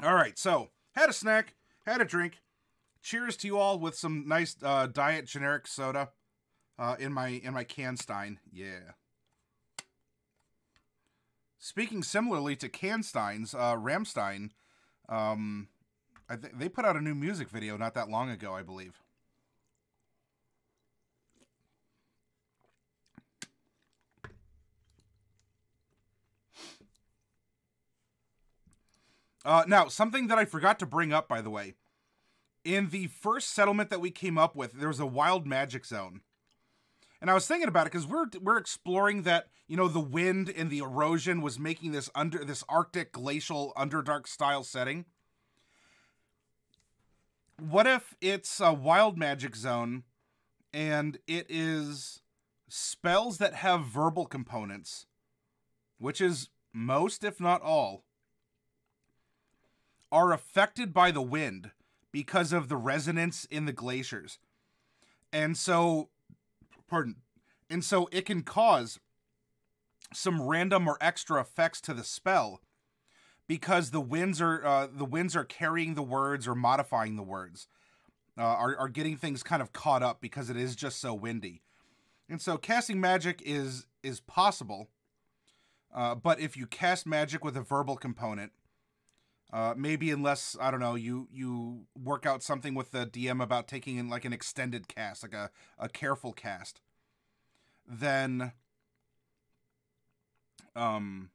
All right, so had a snack, had a drink. Cheers to you all with some nice diet generic soda in my can stein. Yeah. Speaking similarly to Cansteins, Ramstein, they put out a new music video not that long ago, I believe. Now, something that I forgot to bring up, by the way. In the first settlement that we came up with, there was a wild magic zone. And I was thinking about it because we're exploring that, you know, the wind and the erosion was making this Arctic glacial Underdark style setting. What if it's a wild magic zone and it is spells that have verbal components, which is most, if not all, are affected by the wind because of the resonance in the glaciers. And so, and so it can cause some random or extra effects to the spell because the winds are carrying the words or modifying the words, are getting things kind of caught up because it is just so windy. And so casting magic is possible, but if you cast magic with a verbal component, maybe unless, I don't know, you work out something with the DM about taking in like an extended cast, like a careful cast, then, you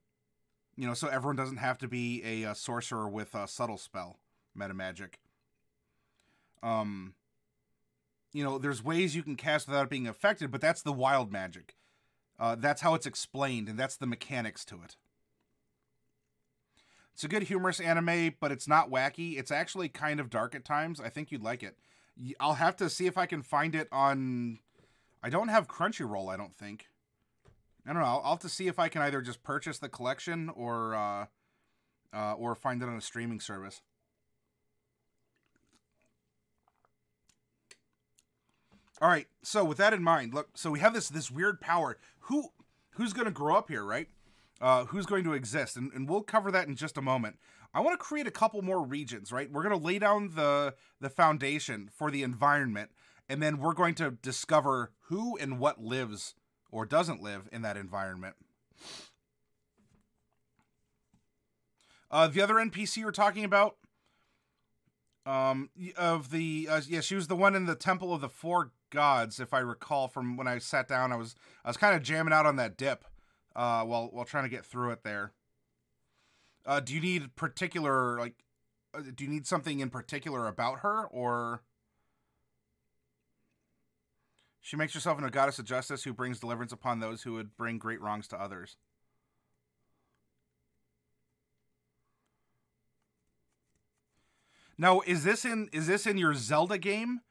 know, so everyone doesn't have to be a sorcerer with a subtle spell, meta magic. You know, there's ways you can cast without being affected, but that's the wild magic. That's how it's explained, and that's the mechanics to it. It's a good humorous anime, but it's not wacky. It's actually kind of dark at times. I think you'd like it. I'll have to see if I can find it on... I don't have Crunchyroll, I don't think. I don't know. I'll have to see if I can either just purchase the collection or find it on a streaming service. All right, so with that in mind, look, so we have this weird power. Who's going to grow up here, right? Who's going to exist, and we'll cover that in just a moment. I want to create a couple more regions, right? We're going to lay down the foundation for the environment, and then we're going to discover who and what lives or doesn't live in that environment. The other NPC you're talking about, yeah, she was the one in the Temple of the Four Gods, if I recall from when I sat down. I was kind of jamming out on that dip. While trying to get through it there. Do you need particular, like, do you need something in particular about her, or... She makes herself into a goddess of justice who brings deliverance upon those who would bring great wrongs to others. Now, is this in your Zelda game?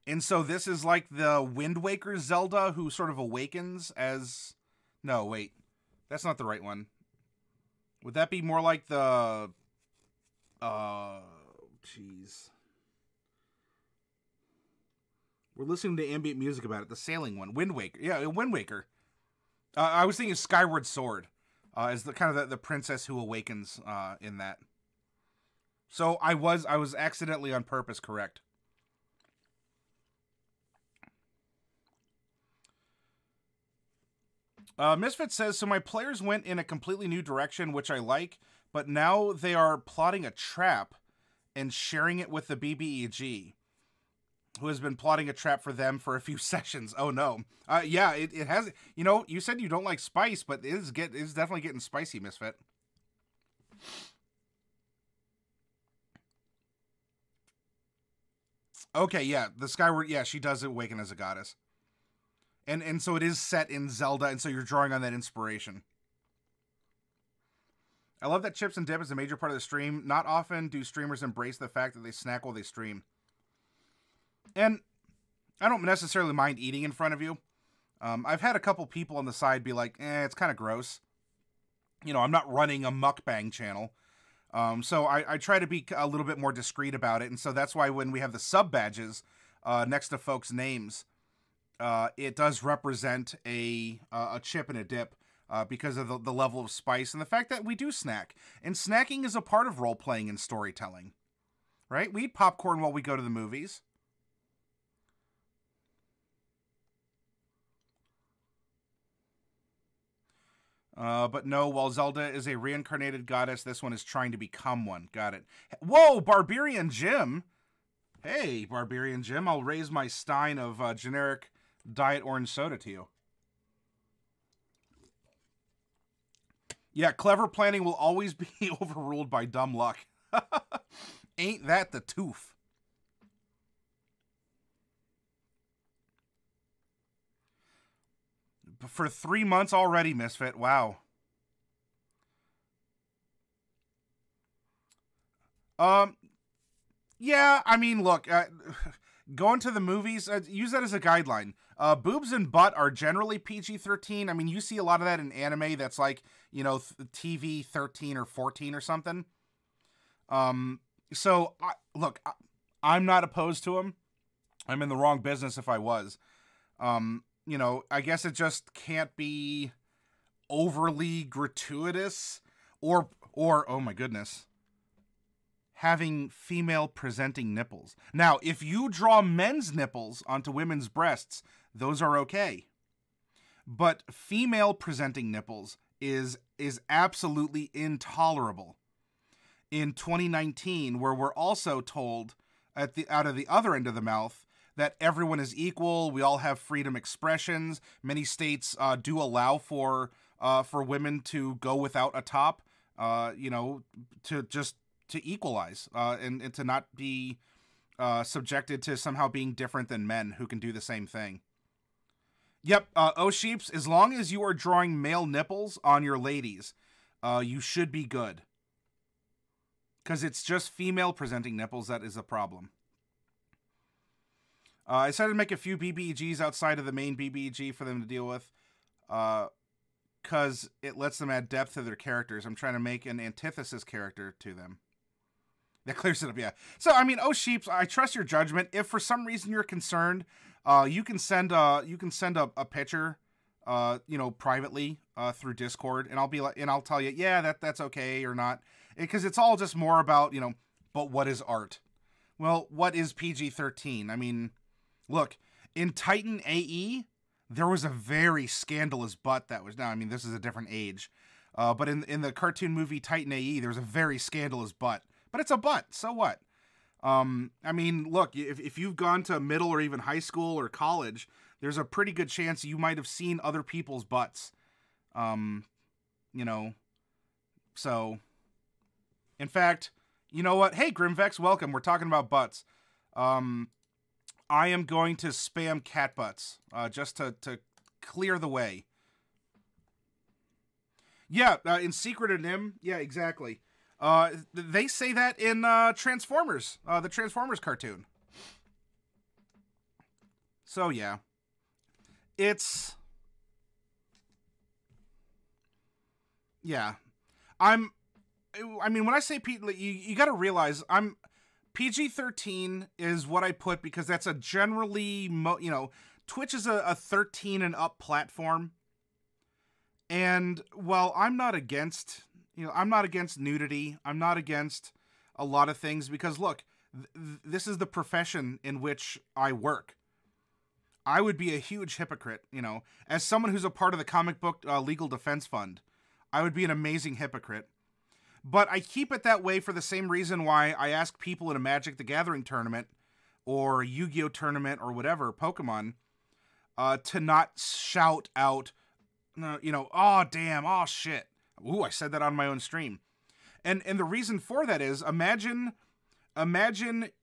And so this is like the Wind Waker Zelda who sort of awakens as... No, wait. That's not the right one. Would that be more like the... Jeez. We're listening to ambient music about it. The sailing one. Wind Waker. Yeah, Wind Waker. I was thinking Skyward Sword. As the kind of the princess who awakens in that. So I was accidentally on purpose correct. Misfit says, so my players went in a completely new direction, which I like, but now they are plotting a trap and sharing it with the BBEG, who has been plotting a trap for them for a few sessions. Oh, no. Yeah, it has... You know, you said you don't like spice, but it's definitely getting spicy, Misfit. Okay, yeah, the Skyward... Yeah, she does awaken as a goddess. And so it is set in Zelda, and so you're drawing on that inspiration. I love that chips and dip is a major part of the stream. Not often do streamers embrace the fact that they snack while they stream. And I don't necessarily mind eating in front of you. I've had a couple people on the side be like, it's kind of gross. You know, I'm not running a mukbang channel. So I try to be a little bit more discreet about it. And so that's why when we have the sub badges next to folks' names... it does represent a chip and a dip. because of the level of spice and the fact that we do snack. And snacking is a part of role-playing and storytelling, right? We eat popcorn while we go to the movies. But no, while Zelda is a reincarnated goddess, this one is trying to become one. Got it. Whoa, Barbarian Jim. Hey, Barbarian Jim, I'll raise my stein of generic diet orange soda to you. Yeah, clever planning will always be overruled by dumb luck. Ain't that the tooth? For 3 months already, Misfit. Wow. Yeah, I mean, look, going to the movies, use that as a guideline. Boobs and butt are generally PG-13. I mean, you see a lot of that in anime that's like, you know, TV 13 or 14 or something. So, look, I'm not opposed to them. I'm in the wrong business if I was. You know, I guess it just can't be overly gratuitous or oh my goodness, having female presenting nipples. Now, if you draw men's nipples onto women's breasts, those are okay. But female presenting nipples is absolutely intolerable. In 2019, where we're also told out of the other end of the mouth that everyone is equal, we all have freedom expressions. Many states do allow for women to go without a top, you know, to equalize and to not be subjected to somehow being different than men who can do the same thing. Yep, Sheeps, as long as you are drawing male nipples on your ladies, you should be good. Because it's just female presenting nipples that is a problem. I decided to make a few BBEGs outside of the main BBEG for them to deal with. Because it lets them add depth to their characters. I'm trying to make an antithesis character to them. That clears it up, yeah. So, I mean, Sheeps, I trust your judgment. If for some reason you're concerned, you can send a picture, you know, privately through Discord, and I'll be like, and I'll tell you, yeah, that's okay or not, because it's all just more about, you know, but what is art? Well, what is PG-13? I mean, look, in Titan AE, there was a very scandalous butt that was. Now, I mean, this is a different age, but in the cartoon movie Titan AE, there was a very scandalous butt. But it's a butt, so what? I mean, look, if you've gone to middle or even high school or college, there's a pretty good chance you might have seen other people's butts. You know, so, in fact, you know what? Hey, Grimvex, welcome. We're talking about butts. I am going to spam cat butts, just to clear the way. Yeah, in Secret of Nim, yeah, exactly. They say that in Transformers, the Transformers cartoon. So yeah, it's, yeah. I mean, when I say you got to realize PG-13 is what I put because that's a generally, you know, Twitch is a 13 and up platform. And while I'm not against, you know, I'm not against nudity. I'm not against a lot of things because, look, this is the profession in which I work. I would be a huge hypocrite, you know. As someone who's a part of the comic book legal defense fund, I would be an amazing hypocrite. But I keep it that way for the same reason why I ask people in a Magic the Gathering tournament or a Yu-Gi-Oh tournament or whatever, Pokemon, to not shout out, you know, oh, damn, oh, shit. Ooh, I said that on my own stream. And the reason for that is, imagine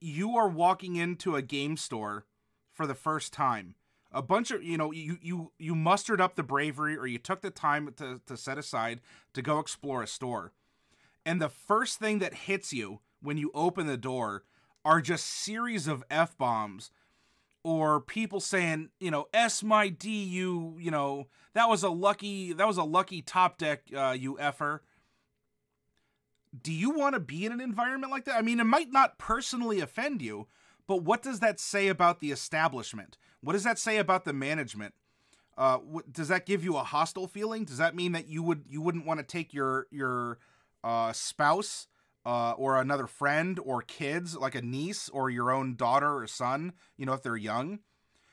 you are walking into a game store for the first time. A bunch of, you know, you mustered up the bravery or you took the time to set aside to go explore a store. And the first thing that hits you when you open the door are just series of F-bombs or people saying, you know, S my D, you know, that was a lucky top deck, you effer. Do you want to be in an environment like that? I mean, it might not personally offend you, but what does that say about the establishment? What does that say about the management? does that give you a hostile feeling? Does that mean that you wouldn't want to take your spouse or another friend or kids, like a niece or your own daughter or son, if they're young?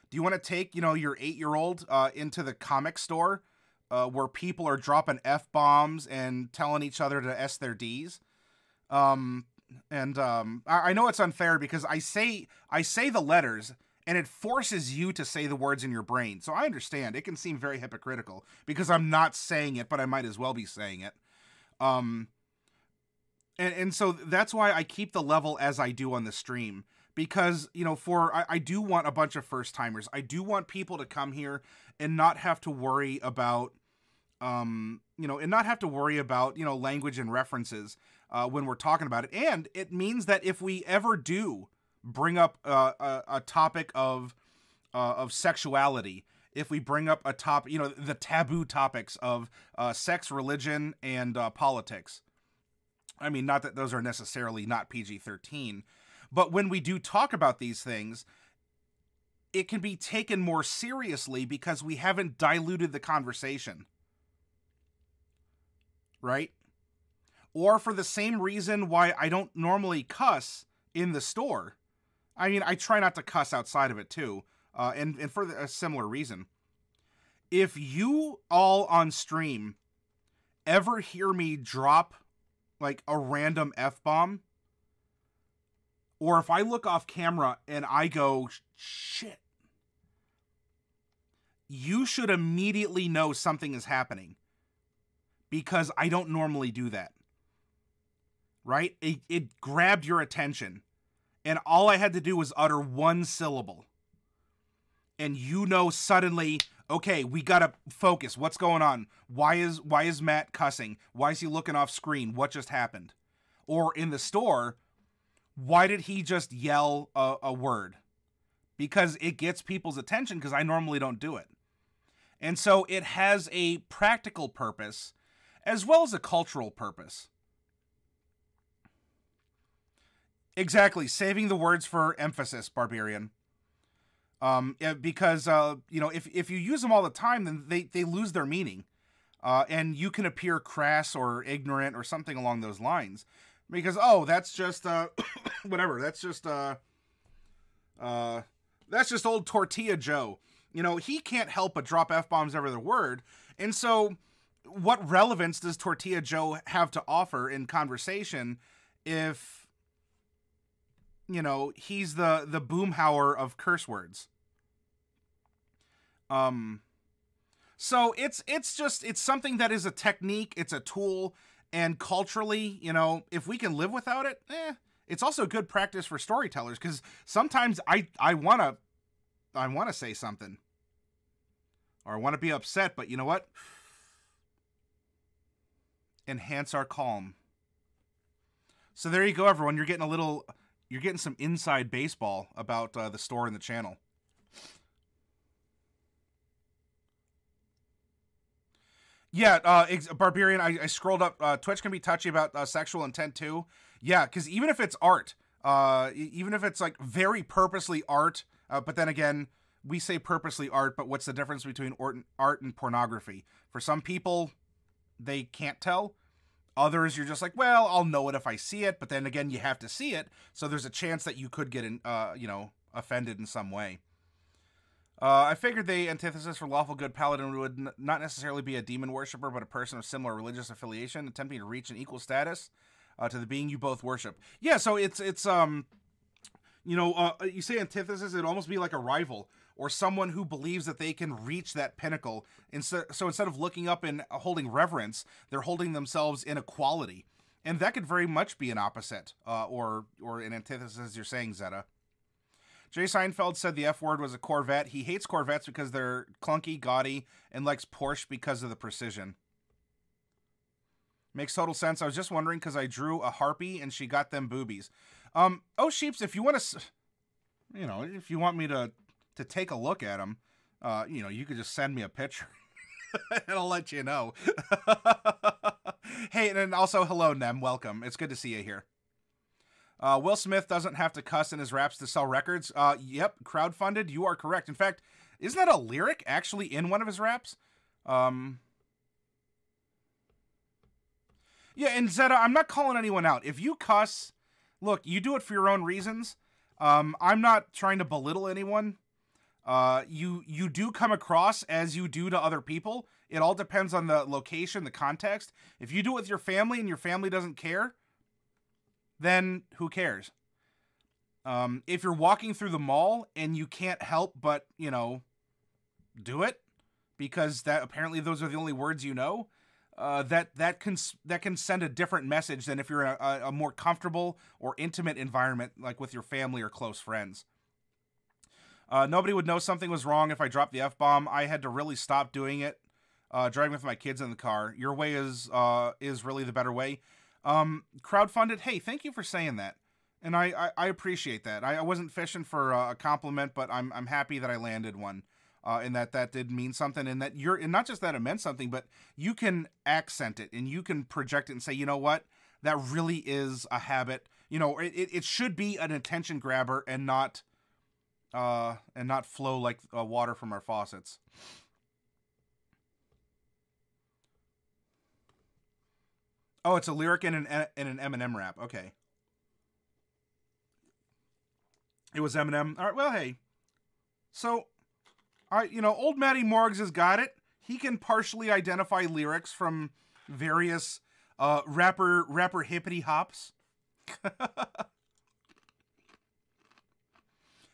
Do you want to take, your 8-year-old into the comic store where people are dropping F-bombs and telling each other to S their Ds? I know it's unfair because I say the letters and it forces you to say the words in your brain. So I understand. It can seem very hypocritical because I'm not saying it, but I might as well be saying it. And so that's why I keep the level as I do on the stream, because, I do want a bunch of first timers. I do want people to come here and not have to worry about, language and references, when we're talking about it. And it means that if we ever do bring up, a topic of sexuality, if we bring up a topic, the taboo topics of, sex, religion, and, politics, I mean, not that those are necessarily not PG-13, but when we do talk about these things, it can be taken more seriously because we haven't diluted the conversation. Right? Or for the same reason why I don't normally cuss in the store. I mean, I try not to cuss outside of it too, and for a similar reason. If you all on stream ever hear me drop like a random F-bomb, or if I look off camera and I go, shit, you should immediately know something is happening, because I don't normally do that. Right? It grabbed your attention, and all I had to do was utter one syllable, and suddenly, okay, we gotta focus. What's going on? Why is Matt cussing? Why is he looking off screen? What just happened? Or in the store, why did he just yell a word? Because it gets people's attention, because I normally don't do it. And so it has a practical purpose as well as a cultural purpose. Exactly. Saving the words for emphasis, Barbarian. Because, if you use them all the time, then they lose their meaning. And you can appear crass or ignorant or something along those lines. Because, that's just, whatever. That's just old Tortilla Joe. He can't help but drop F-bombs every other word. And so what relevance does Tortilla Joe have to offer in conversation if, he's the boomhauer of curse words? So it's something that is a technique, it's a tool, and culturally, if we can live without it, it's also good practice for storytellers, because sometimes I want to say something, or I want to be upset, but you know what? Enhance our calm. So there you go, everyone. You're getting some inside baseball about the store and the channel. Yeah, Barbarian, I scrolled up. Twitch can be touchy about sexual intent too. Yeah, because even if it's art, even if it's like very purposely art, but then again, we say purposely art, but what's the difference between art and pornography? For some people, they can't tell. Others, you're just like, well, I'll know it if I see it, but then again, you have to see it, so there's a chance that you could get, offended in some way. I figured the antithesis for lawful good paladin would not necessarily be a demon worshiper, but a person of similar religious affiliation attempting to reach an equal status to the being you both worship. Yeah, so it's you say antithesis, it'd almost be like a rival, or someone who believes that they can reach that pinnacle. So instead of looking up and holding reverence, they're holding themselves in equality. And that could very much be an opposite, or an antithesis, you're saying, Zeta. Jay Seinfeld said the F word was a Corvette. He hates Corvettes because they're clunky, gaudy, and likes Porsche because of the precision. Makes total sense. I was just wondering because I drew a harpy and she got them boobies. Sheeps, if you want to, if you want me to take a look at them, you could just send me a picture and I'll let you know. Hey, and also, hello, Nem. Welcome. It's good to see you here. Will Smith doesn't have to cuss in his raps to sell records. Yep, crowdfunded. You are correct. In fact, Isn't that a lyric actually in one of his raps? Yeah, and Zeta, I'm not calling anyone out. If you cuss, look, you do it for your own reasons. I'm not trying to belittle anyone. You do come across as you do to other people. It all depends on the location, the context. If you do it with your family and your family doesn't care, then who cares? If you're walking through the mall and you can't help but, you know, do it because that apparently those are the only words you know, that can send a different message than if you're in a more comfortable or intimate environment, like with your family or close friends. Nobody would know something was wrong if I dropped the F-bomb. I had to really stop doing it, driving with my kids in the car. Your way is really the better way. Crowdfunded. Hey, thank you for saying that. And I appreciate that. I wasn't fishing for a compliment, but I'm happy that I landed one. And that did mean something, and that and not just that it meant something, but you can accent it and you can project it and say, you know what, that really is a habit. You know, it should be an attention grabber and not flow like water from our faucets. Oh, it's a lyric in an Eminem rap. Okay, it was Eminem. All right, well, hey, so. All right, you know, old Matty Morgs has got it. He can partially identify lyrics from various rapper hippity hops.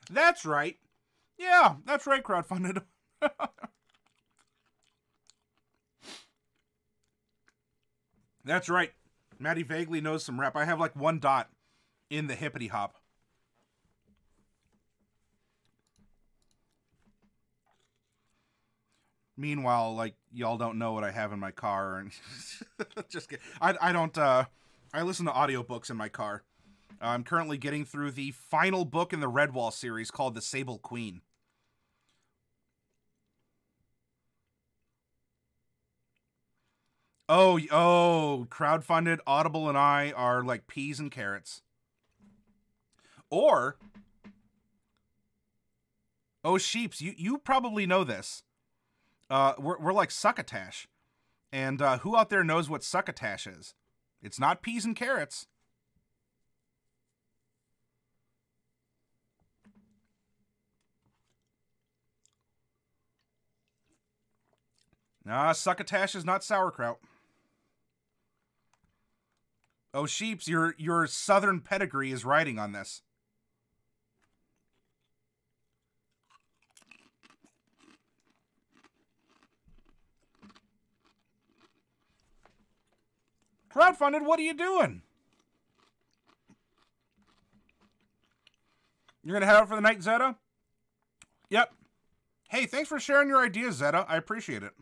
That's right. Yeah, that's right, crowdfunded. That's right. Matty vaguely knows some rap. I have like one dot in the hippity hop. Meanwhile, like, y'all don't know what I have in my car. And just kidding. I don't, I listen to audiobooks in my car. I'm currently getting through the final book in the Redwall series called The Sable Queen. Oh, crowdfunded, Audible and I are like peas and carrots. Or, oh, sheeps, you probably know this. We're like succotash. And who out there knows what succotash is? It's not peas and carrots. Nah, succotash is not sauerkraut. Oh, sheeps, your southern pedigree is riding on this. Crowdfunded, what are you doing? You're gonna head out for the night, Zeta? Yep. Hey, thanks for sharing your ideas, Zeta. I appreciate it.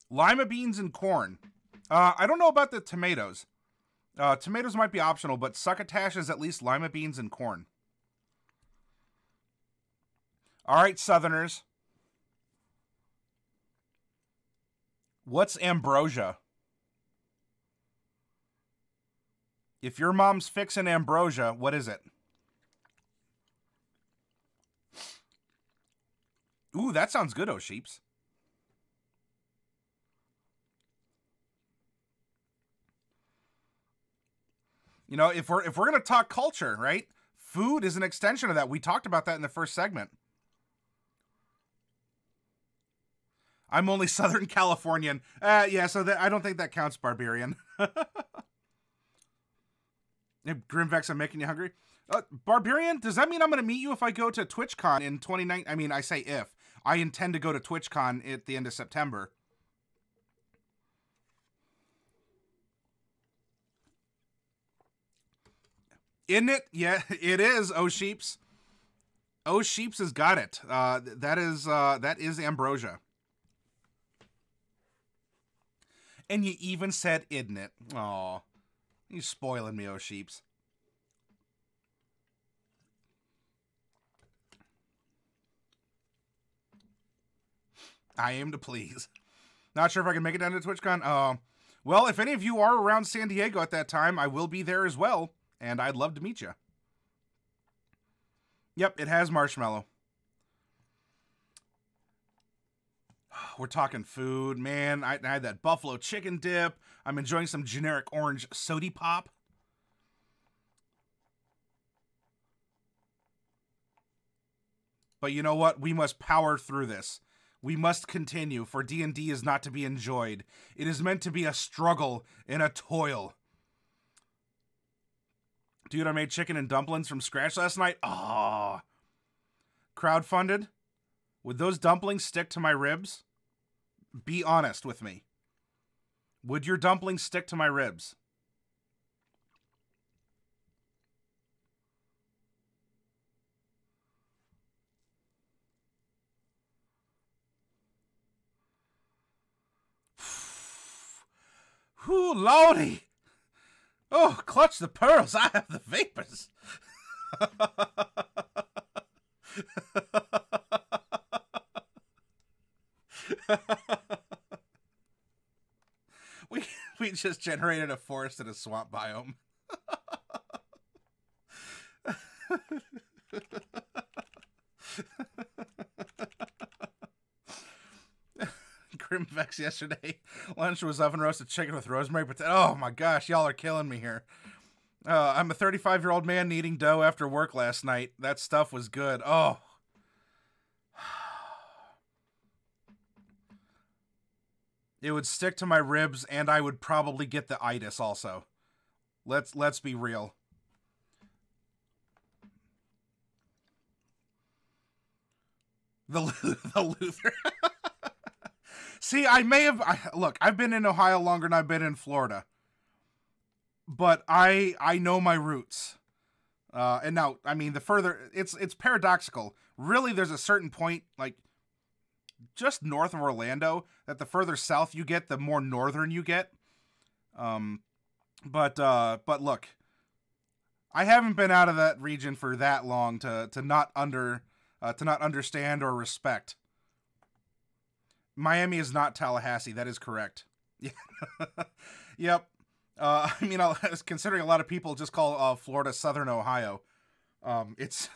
Lima beans and corn. I don't know about the tomatoes. Tomatoes might be optional, but succotash is at least lima beans and corn. All right, Southerners. What's ambrosia? If your mom's fixing ambrosia, what is it? Ooh, that sounds good, oh sheeps. You know, if we're gonna talk culture, right? Food is an extension of that. We talked about that in the first segment. I'm only Southern Californian. Yeah, so I don't think that counts, Barbarian. Grimvex, I'm making you hungry. Barbarian, does that mean I'm going to meet you if I go to TwitchCon in 2019? I mean, I say if. I intend to go to TwitchCon at the end of September. Isn't it? Yeah, it is, oh sheeps. Oh sheeps has got it. That is ambrosia. And you even said, isn't it? Aw. You spoiling me, oh sheeps. I aim to please. Not sure if I can make it down to TwitchCon. Well, if any of you are around San Diego at that time, I will be there as well, and I'd love to meet you. Yep, it has marshmallow. We're talking food, man. I had that buffalo chicken dip. I'm enjoying some generic orange sody pop. But you know what? We must power through this. We must continue, for D&D is not to be enjoyed. It is meant to be a struggle and a toil. Dude, I made chicken and dumplings from scratch last night. Oh. Crowdfunded? Would those dumplings stick to my ribs? Be honest with me. Would your dumplings stick to my ribs? Whew, lordy. Oh, clutch the pearls. I have the vapors. we just generated a forest in a swamp biome. Grimvex yesterday. Lunch was oven roasted chicken with rosemary potato. Oh my gosh, y'all are killing me here. I'm a 35-year-old man eating dough after work last night. That stuff was good. Oh. It would stick to my ribs, and I would probably get the itis also. Let's be real. The Luther. See, look, I've been in Ohio longer than I've been in Florida. But I know my roots. And now, I mean, the further, it's paradoxical. Really, there's a certain point, like, just north of Orlando, that the further south you get, the more northern you get. But look, I haven't been out of that region for that long to not understand or respect. Miami is not Tallahassee. That is correct. Yeah. Yep. I mean, considering a lot of people just call Florida Southern Ohio. It's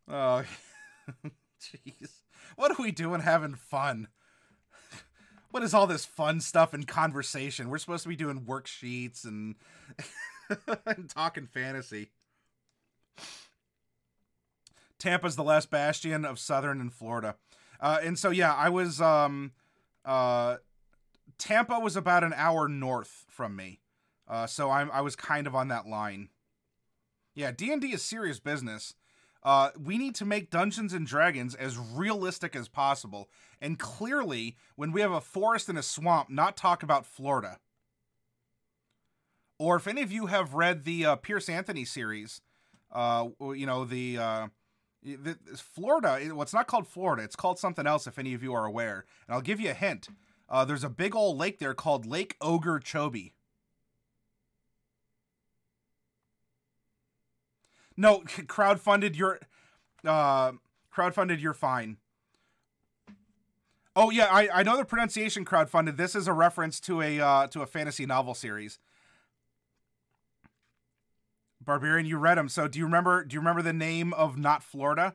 oh, jeez. What are we doing having fun? What is all this fun stuff and conversation? We're supposed to be doing worksheets and, and talking fantasy. Tampa's the last bastion of Southern and Florida. And so, yeah, I was, Tampa was about an hour north from me. So I was kind of on that line. Yeah, D&D is serious business. We need to make Dungeons and Dragons as realistic as possible. And clearly, when we have a forest and a swamp, not talk about Florida. Or if any of you have read the Pierce Anthony series, you know, the Florida, well, it's not called Florida. It's called something else if any of you are aware. And I'll give you a hint. There's a big old lake there called Lake Okeechobee. No, crowdfunded, you're fine. Oh yeah, I know the pronunciation crowdfunded. This is a reference to a fantasy novel series. Barbarian, you read them. So do you remember the name of not Florida?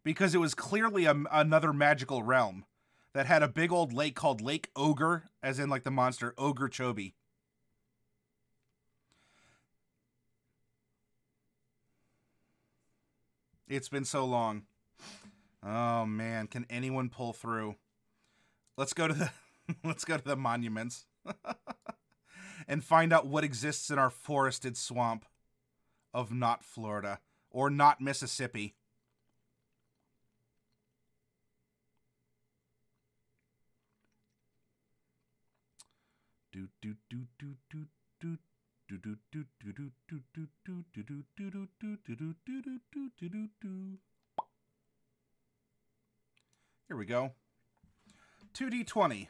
Because it was clearly another magical realm that had a big old lake called Lake Ogre, as in like the monster Okeechobee. It's been so long. Oh man, can anyone pull through? Let's go to the monuments and find out what exists in our forested swamp of not Florida or not Mississippi. Here we go. 2d20.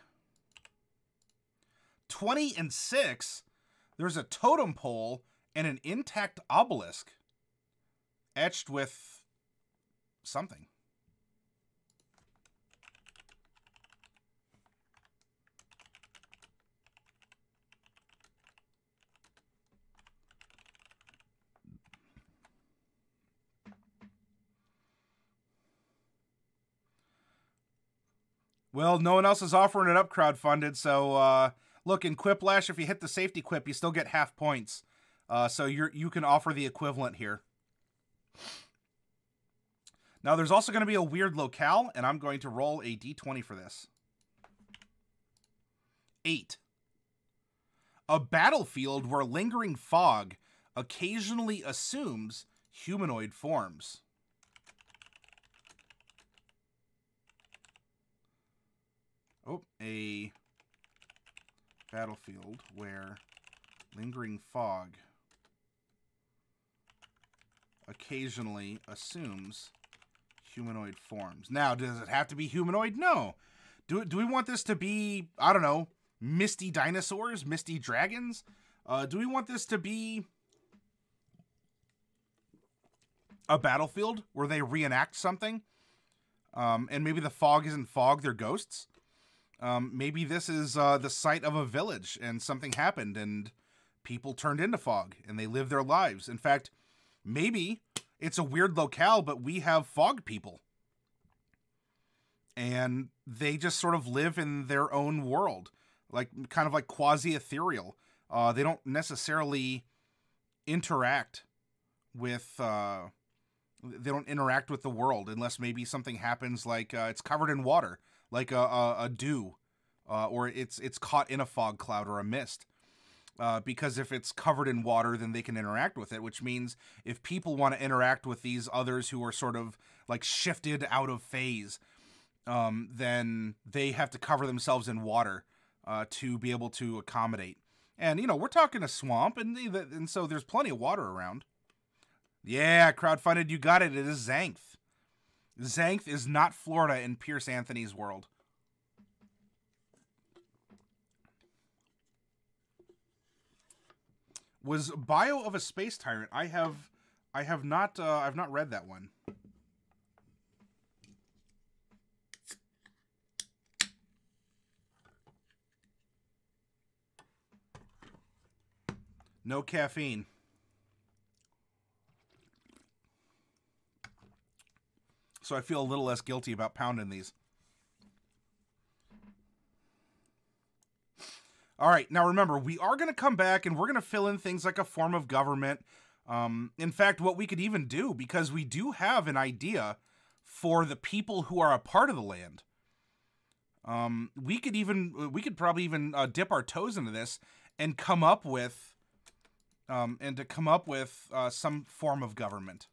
20 and 6. There's a totem pole and an intact obelisk etched with something. Well, no one else is offering it up crowdfunded, so look, in Quiplash, if you hit the safety quip, you still get half points. So you can offer the equivalent here. Now, there's also going to be a weird locale, and I'm going to roll a d20 for this. 8. A battlefield where lingering fog occasionally assumes humanoid forms. Oh, a battlefield where lingering fog occasionally assumes humanoid forms. Now, does it have to be humanoid? No. Do we want this to be, I don't know, misty dinosaurs, misty dragons? Do we want this to be a battlefield where they reenact something? And maybe the fog isn't fog, they're ghosts? Maybe this is the site of a village and something happened and people turned into fog and they live their lives. In fact, maybe it's a weird locale, but we have fog people. And they just sort of live in their own world, like kind of like quasi-ethereal. They don't necessarily interact with they don't interact with the world unless maybe something happens, like it's covered in water, like a dew, or it's caught in a fog cloud or a mist. Because if it's covered in water, then they can interact with it, which means if people want to interact with these others who are sort of like shifted out of phase, then they have to cover themselves in water to be able to accommodate. And, you know, we're talking a swamp, and so there's plenty of water around. Yeah, crowdfunded, you got it. It is Xanth. Xanth is not Florida in Pierce Anthony's world. Was Bio of a Space Tyrant? I've not read that one. No caffeine. So I feel a little less guilty about pounding these. All right, now remember, we are going to come back and we're going to fill in things like a form of government. In fact, what we could even do, because we do have an idea for the people who are a part of the land. We could probably even dip our toes into this and come up with some form of government.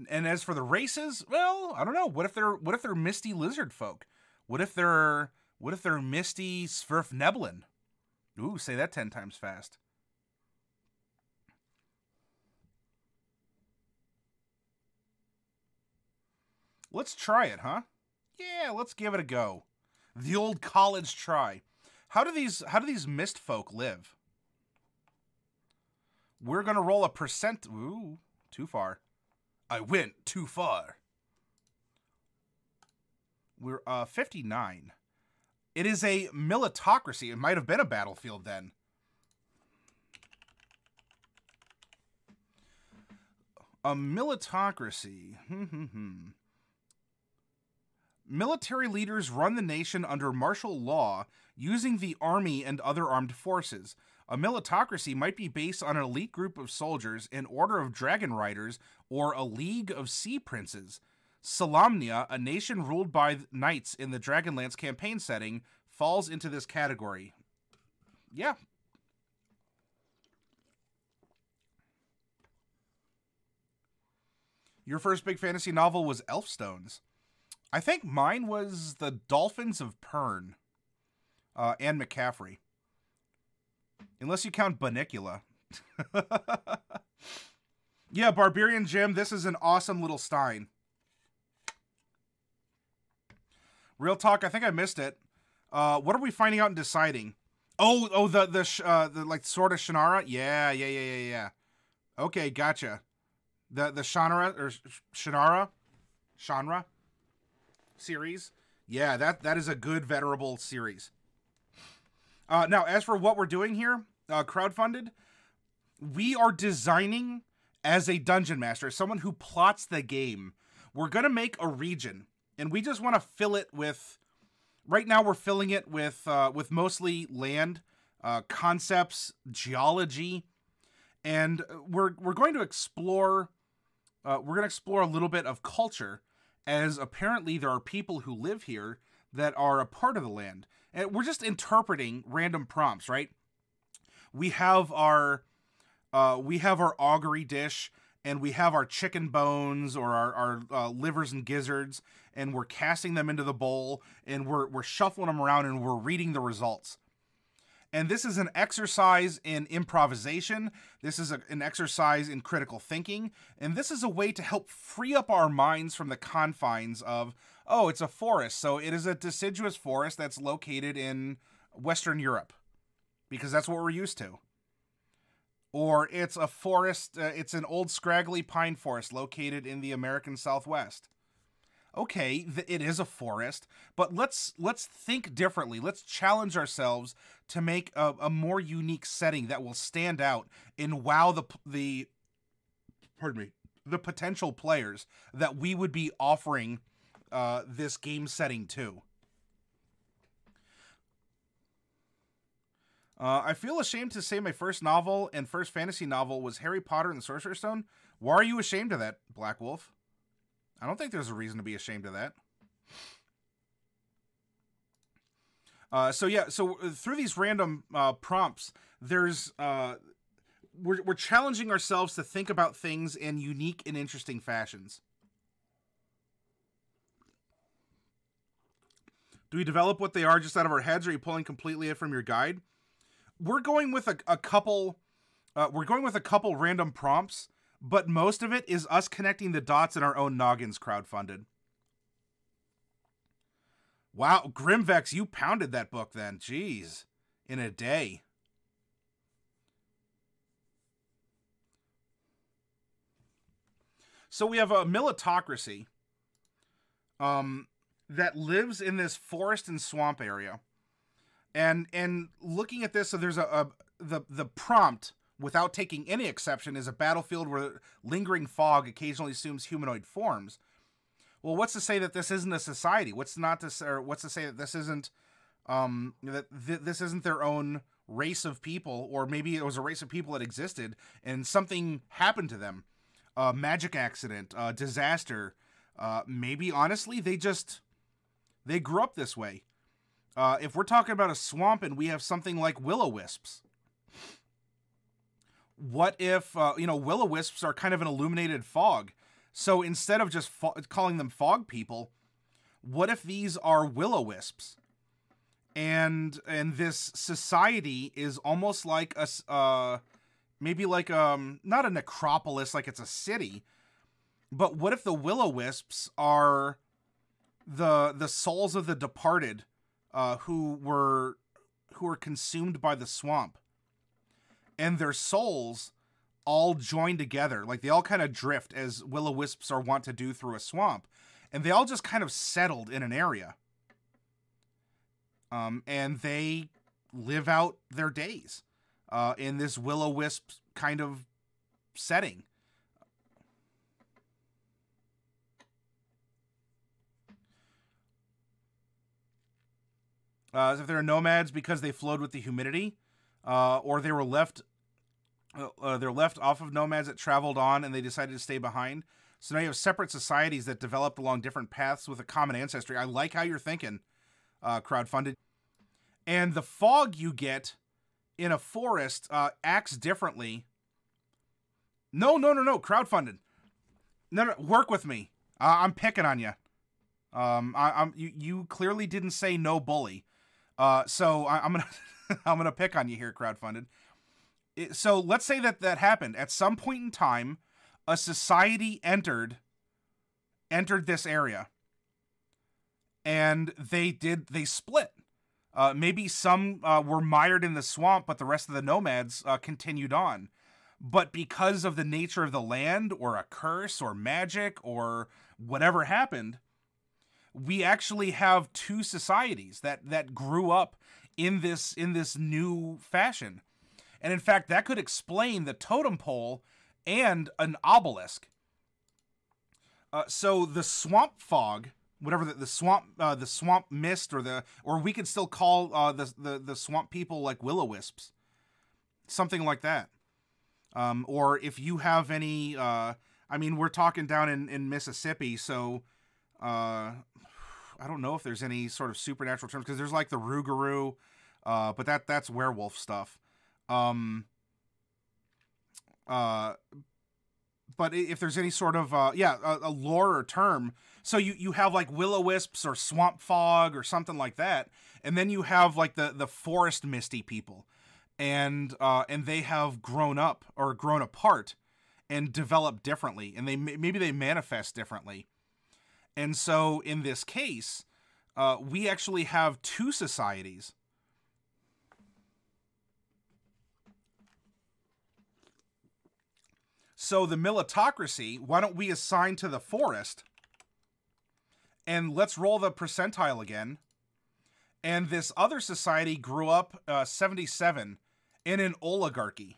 And as for the races, well, I don't know. What if they're misty lizard folk? What if they're misty Sverfneblin? Ooh, say that 10 times fast. Let's try it, huh? Yeah, let's give it a go. The old college try. How do these mist folk live? We're gonna roll a percent. Ooh, too far. I went too far. We're 59. It is a militocracy. It might have been a battlefield then. A militocracy. Military leaders run the nation under martial law using the army and other armed forces. A militocracy might be based on an elite group of soldiers, an order of dragon riders, or a league of sea princes. Solamnia, a nation ruled by knights in the Dragonlance campaign setting, falls into this category. Yeah. Your first big fantasy novel was Elfstones. I think mine was The Dolphins of Pern. Anne McCaffrey. Unless you count Banicula. Yeah, Barbarian Jim, this is an awesome little Stein. Real talk, I think I missed it. What are we finding out and deciding? Oh, the like sort of Shannara? Yeah. Okay, gotcha. The Shannara or Shannara series. Yeah, that is a good venerable series. Now, as for what we're doing here, crowdfunded, we are designing as a dungeon master, someone who plots the game. we're going to make a region, and we just want to fill it with, right now we're filling it with mostly land, concepts, geology, and we're going to explore a little bit of culture, as apparently there are people who live here that are a part of the land. And we're just interpreting random prompts, right? We have our augury dish, and we have our chicken bones or our livers and gizzards, and we're casting them into the bowl, and we're shuffling them around, and we're reading the results. And this is an exercise in improvisation. This is an exercise in critical thinking. And this is a way to help free up our minds from the confines of, oh, it's a forest. So it is a deciduous forest that's located in Western Europe, because that's what we're used to. Or it's a forest, it's an old scraggly pine forest located in the American Southwest. Okay, it is a forest, but let's think differently. Let's challenge ourselves to make a more unique setting that will stand out and wow the potential players that we would be offering this game setting to. I feel ashamed to say my first novel and first fantasy novel was Harry Potter and the Sorcerer's Stone. Why are you ashamed of that, Black Wolf? I don't think there's a reason to be ashamed of that. So through these random prompts, there's we're challenging ourselves to think about things in unique and interesting fashions. Do we develop what they are just out of our heads, or are you pulling completely from your guide? We're going with a couple. We're going with a couple random prompts, but most of it is us connecting the dots in our own noggins. Crowdfunded. Wow, Grimvex, you pounded that book then. Jeez, in a day. So we have a militocracy that lives in this forest and swamp area. And looking at this, so there's the prompt, without taking any exception, is a battlefield where lingering fog occasionally assumes humanoid forms. Well, what's to say that this isn't a society? What's to say that this isn't this isn't their own race of people, or maybe it was a race of people that existed and something happened to them, a magic accident, a disaster. Maybe honestly they grew up this way. If we're talking about a swamp and we have something like will-o-wisps, what if, will-o-wisps are kind of an illuminated fog? So instead of just calling them fog people, what if these are will-o-wisps? And this society is almost like maybe like, not a necropolis like it's a city, but what if the will-o-wisps are the souls of the departed, who were consumed by the swamp, and their souls all join together, like they all kind of drift as will-o-wisps are wont to do through a swamp, and they all just kind of settled in an area, and they live out their days in this will-o-wisp kind of setting. If they're nomads because they flowed with the humidity, or they were left, they're left off of nomads that traveled on and they decided to stay behind. So now you have separate societies that developed along different paths with a common ancestry. I like how you're thinking, Crowdfunded. And the fog you get in a forest acts differently. No, Crowdfunded. No, work with me. I'm picking on you. You clearly didn't say no bully. So I'm gonna I'm gonna pick on you here, Crowdfunded. So let's say that happened at some point in time. A society entered this area, and they split. Maybe some were mired in the swamp, but the rest of the nomads continued on. But because of the nature of the land, or a curse, or magic, or whatever happened, we actually have two societies that grew up in this new fashion. And in fact, that could explain the totem pole and an obelisk. So the swamp fog, whatever the swamp mist, or we could still call the swamp people like will-o-wisps, something like that. Or if you have any, I mean, we're talking down in Mississippi, so I don't know if there's any sort of supernatural terms, because there's like the Rougarou, but that's werewolf stuff. But if there's any sort of, a lore or term, so you have like will-o-wisps or swamp fog or something like that, and then you have like the forest misty people, and they have grown up or grown apart and developed differently, and maybe they manifest differently. And so in this case, we actually have two societies. So the militocracy, why don't we assign to the forest? And let's roll the percentile again. And this other society grew up 77 in an oligarchy.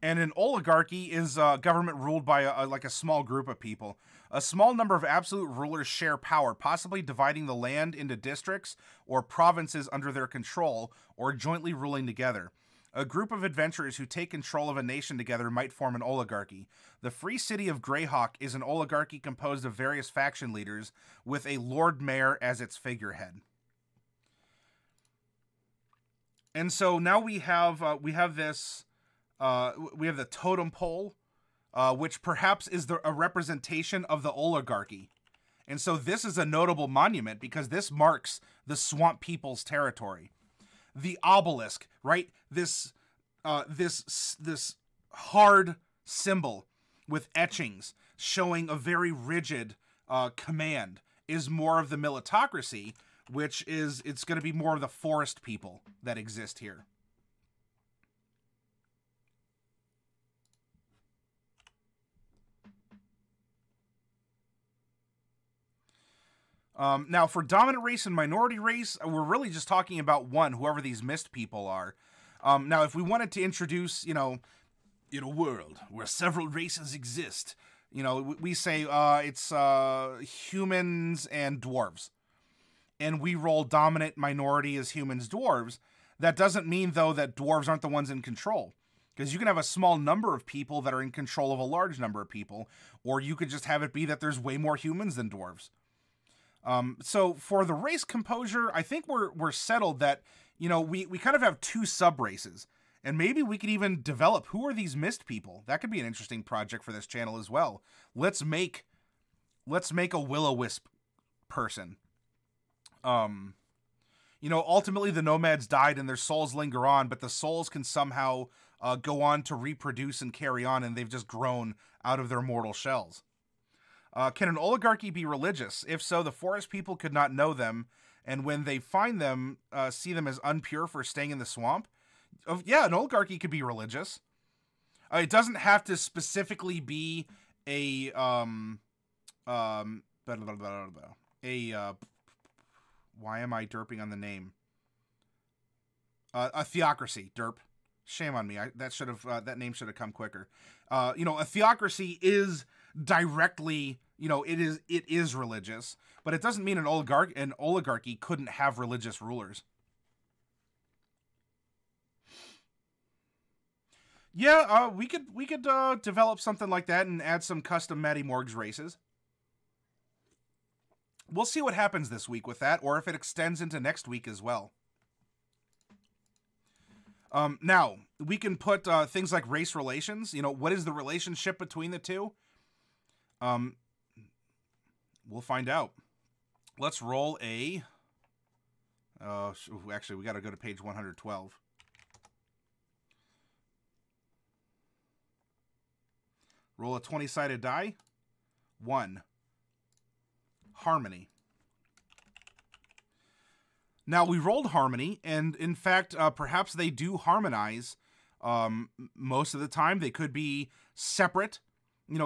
And an oligarchy is government ruled by a small group of people. A small number of absolute rulers share power, possibly dividing the land into districts or provinces under their control, or jointly ruling together. A group of adventurers who take control of a nation together might form an oligarchy. The free city of Greyhawk is an oligarchy composed of various faction leaders, with a Lord Mayor as its figurehead. And so now we have this. We have the totem pole, which perhaps is a representation of the oligarchy. And so this is a notable monument because this marks the swamp people's territory. The obelisk, right? This hard symbol with etchings showing a very rigid command is more of the militocracy, which is, it's going to be more of the forest people that exist here. Now, for dominant race and minority race, we're really just talking about one, whoever these mist people are. Now, if we wanted to introduce, in a world where several races exist, we say it's humans and dwarves. And we roll dominant minority as humans, dwarves. That doesn't mean, though, that dwarves aren't the ones in control. Because you can have a small number of people that are in control of a large number of people. Or you could just have it be that there's way more humans than dwarves. So for the race composure, I think we're settled that, we kind of have two sub-races. And maybe we could even develop who are these mist people. That could be an interesting project for this channel as well. Let's make a will-o-wisp person. Ultimately the nomads died and their souls linger on, but the souls can somehow go on to reproduce and carry on, and they've just grown out of their mortal shells. Can an oligarchy be religious? If so, the forest people could not know them, and when they find them, see them as unpure for staying in the swamp. Yeah, an oligarchy could be religious. It doesn't have to specifically be a why am I derping on the name? A theocracy, derp. Shame on me. That name should have come quicker. A theocracy is directly, it is religious, but it doesn't mean an oligarchy couldn't have religious rulers. Yeah, we could develop something like that and add some custom Matty Morgs races. We'll see what happens this week with that, or if it extends into next week as well. Now, we can put things like race relations. What is the relationship between the two? We'll find out. Let's roll a... actually, we got to go to page 112. Roll a 20-sided die. 1. Harmony. Now, we rolled harmony, and in fact, perhaps they do harmonize most of the time. They could be separate,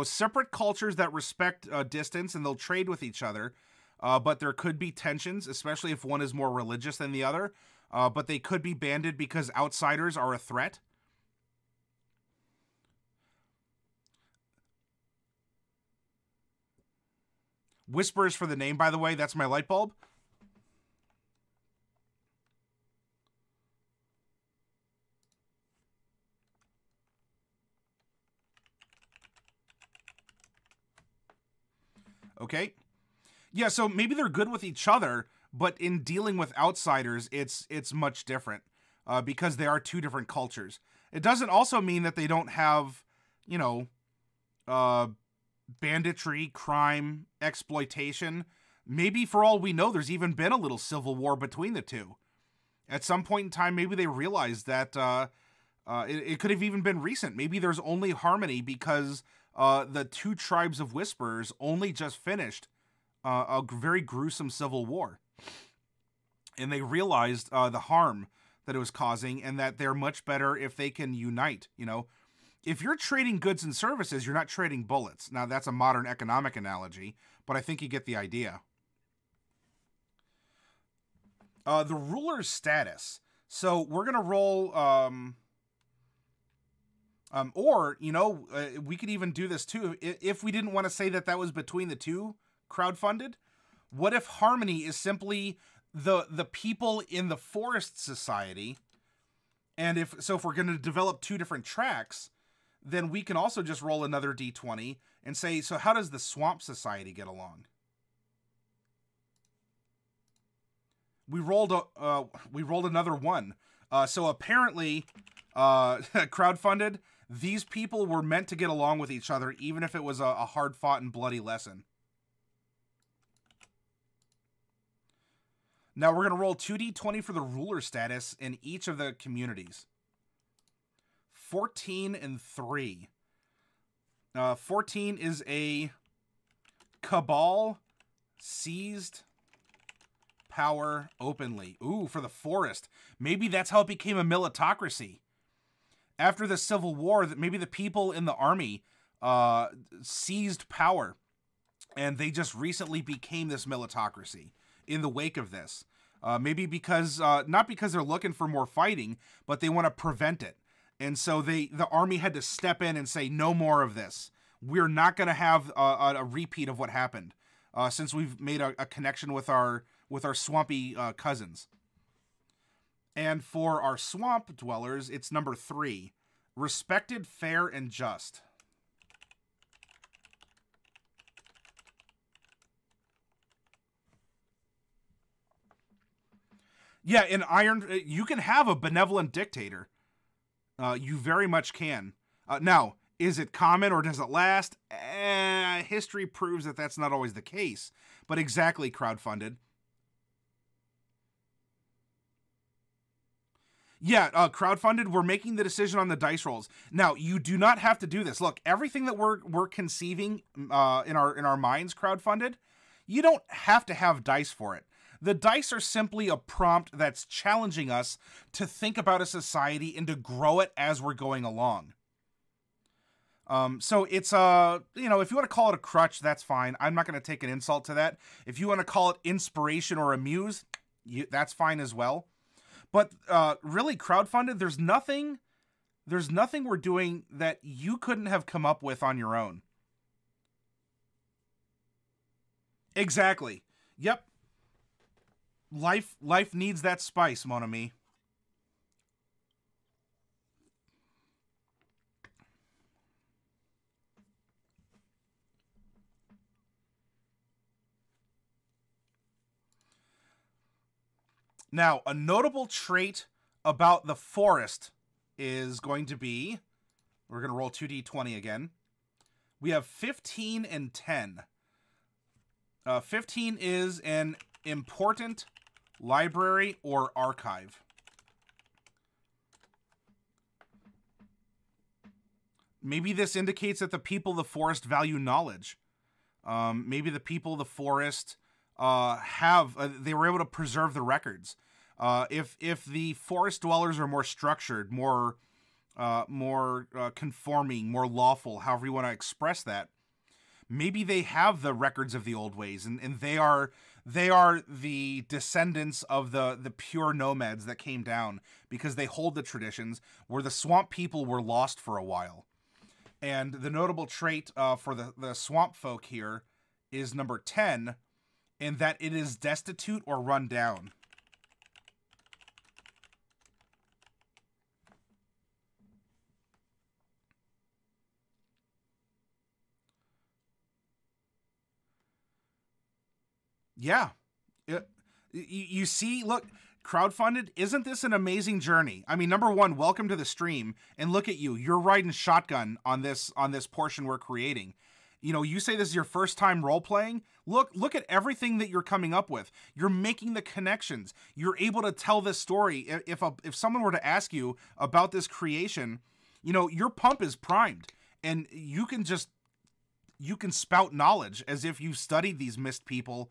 separate cultures that respect distance, and they'll trade with each other. But there could be tensions, especially if one is more religious than the other. but they could be banded because outsiders are a threat. Whispers for the name, by the way. That's my light bulb. Okay. Yeah, so maybe they're good with each other, but in dealing with outsiders, it's much different because they are two different cultures. It doesn't also mean that they don't have, you know, banditry, crime, exploitation. Maybe for all we know, there's even been a little civil war between the two. At some point in time, maybe they realized that it could have even been recent. Maybe there's only harmony because the two tribes of Whisperers only just finished a very gruesome civil war. And they realized the harm that it was causing and that they're much better if they can unite, you know. If you're trading goods and services, you're not trading bullets. Now, that's a modern economic analogy, but I think you get the idea. The ruler's status. So we're going to roll... or, you know, we could even do this too. If we didn't want to say that that was between the two crowdfunded, what if harmony is simply the people in the forest society? And if we're going to develop two different tracks, then we can also just roll another d20 and say, so how does the swamp society get along? We rolled another one. So apparently, crowdfunded, these people were meant to get along with each other, even if it was a hard-fought and bloody lesson. Now we're going to roll 2d20 for the ruler status in each of the communities. 14 and 3. 14 is a cabal seized power openly. Ooh, for the forest. Maybe that's how it became a militocracy. After the Civil War, maybe the people in the army seized power, and they just recently became this militocracy in the wake of this. Maybe because, not because they're looking for more fighting, but they want to prevent it. And so the army had to step in and say, no more of this. We're not going to have a repeat of what happened, since we've made a connection with our swampy cousins. And for our swamp dwellers, it's number 3. Respected, fair, and just. Yeah, in Iron, you can have a benevolent dictator. You very much can. Now, is it common or does it last? History proves that that's not always the case. But exactly, crowdfunded. Yeah, crowdfunded, we're making the decision on the dice rolls. Now, you do not have to do this. Look, everything that we're conceiving in our minds, crowdfunded, you don't have to have dice for it. The dice are simply a prompt that's challenging us to think about a society and to grow it as we're going along. So it's you know, if you want to call it a crutch, that's fine. I'm not going to take an insult to that. If you want to call it inspiration or amuse, that's fine as well. But really, crowdfunded, there's nothing we're doing that you couldn't have come up with on your own. Exactly. Yep. Life needs that spice, mon ami. Now, a notable trait about the forest is going to be, we're going to roll 2d20 again. We have 15 and 10. 15 is an important library or archive. Maybe this indicates that the people of the forest value knowledge. Maybe the people of the forest they were able to preserve the records. If the forest dwellers are more structured, more conforming, more lawful, however you want to express that, maybe they have the records of the old ways, and they are They are the descendants of the pure nomads that came down because they hold the traditions where the swamp people were lost for a while. And the notable trait for the swamp folk here is number 10, in that it is destitute or run down. Yeah. You see, look, crowdfunded, isn't this an amazing journey? I mean, number one, welcome to the stream, and look at you. You're riding shotgun on this portion we're creating. You know, you say this is your first time role-playing. Look at everything that you're coming up with. You're making the connections. You're able to tell this story. If someone were to ask you about this creation, you know, your pump is primed, and you can spout knowledge as if you've studied these mist people,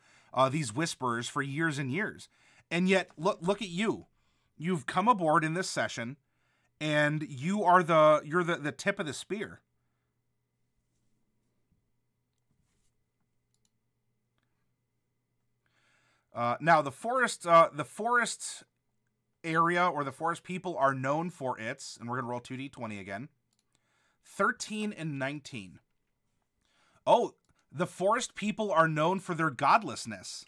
these whisperers for years and years. And yet, look at you. You've come aboard in this session, and you're the tip of the spear. Now, the forest area, or the forest people, are known for its, and we're going to roll 2d20 again, 13 and 19. Oh, the forest people are known for their godlessness.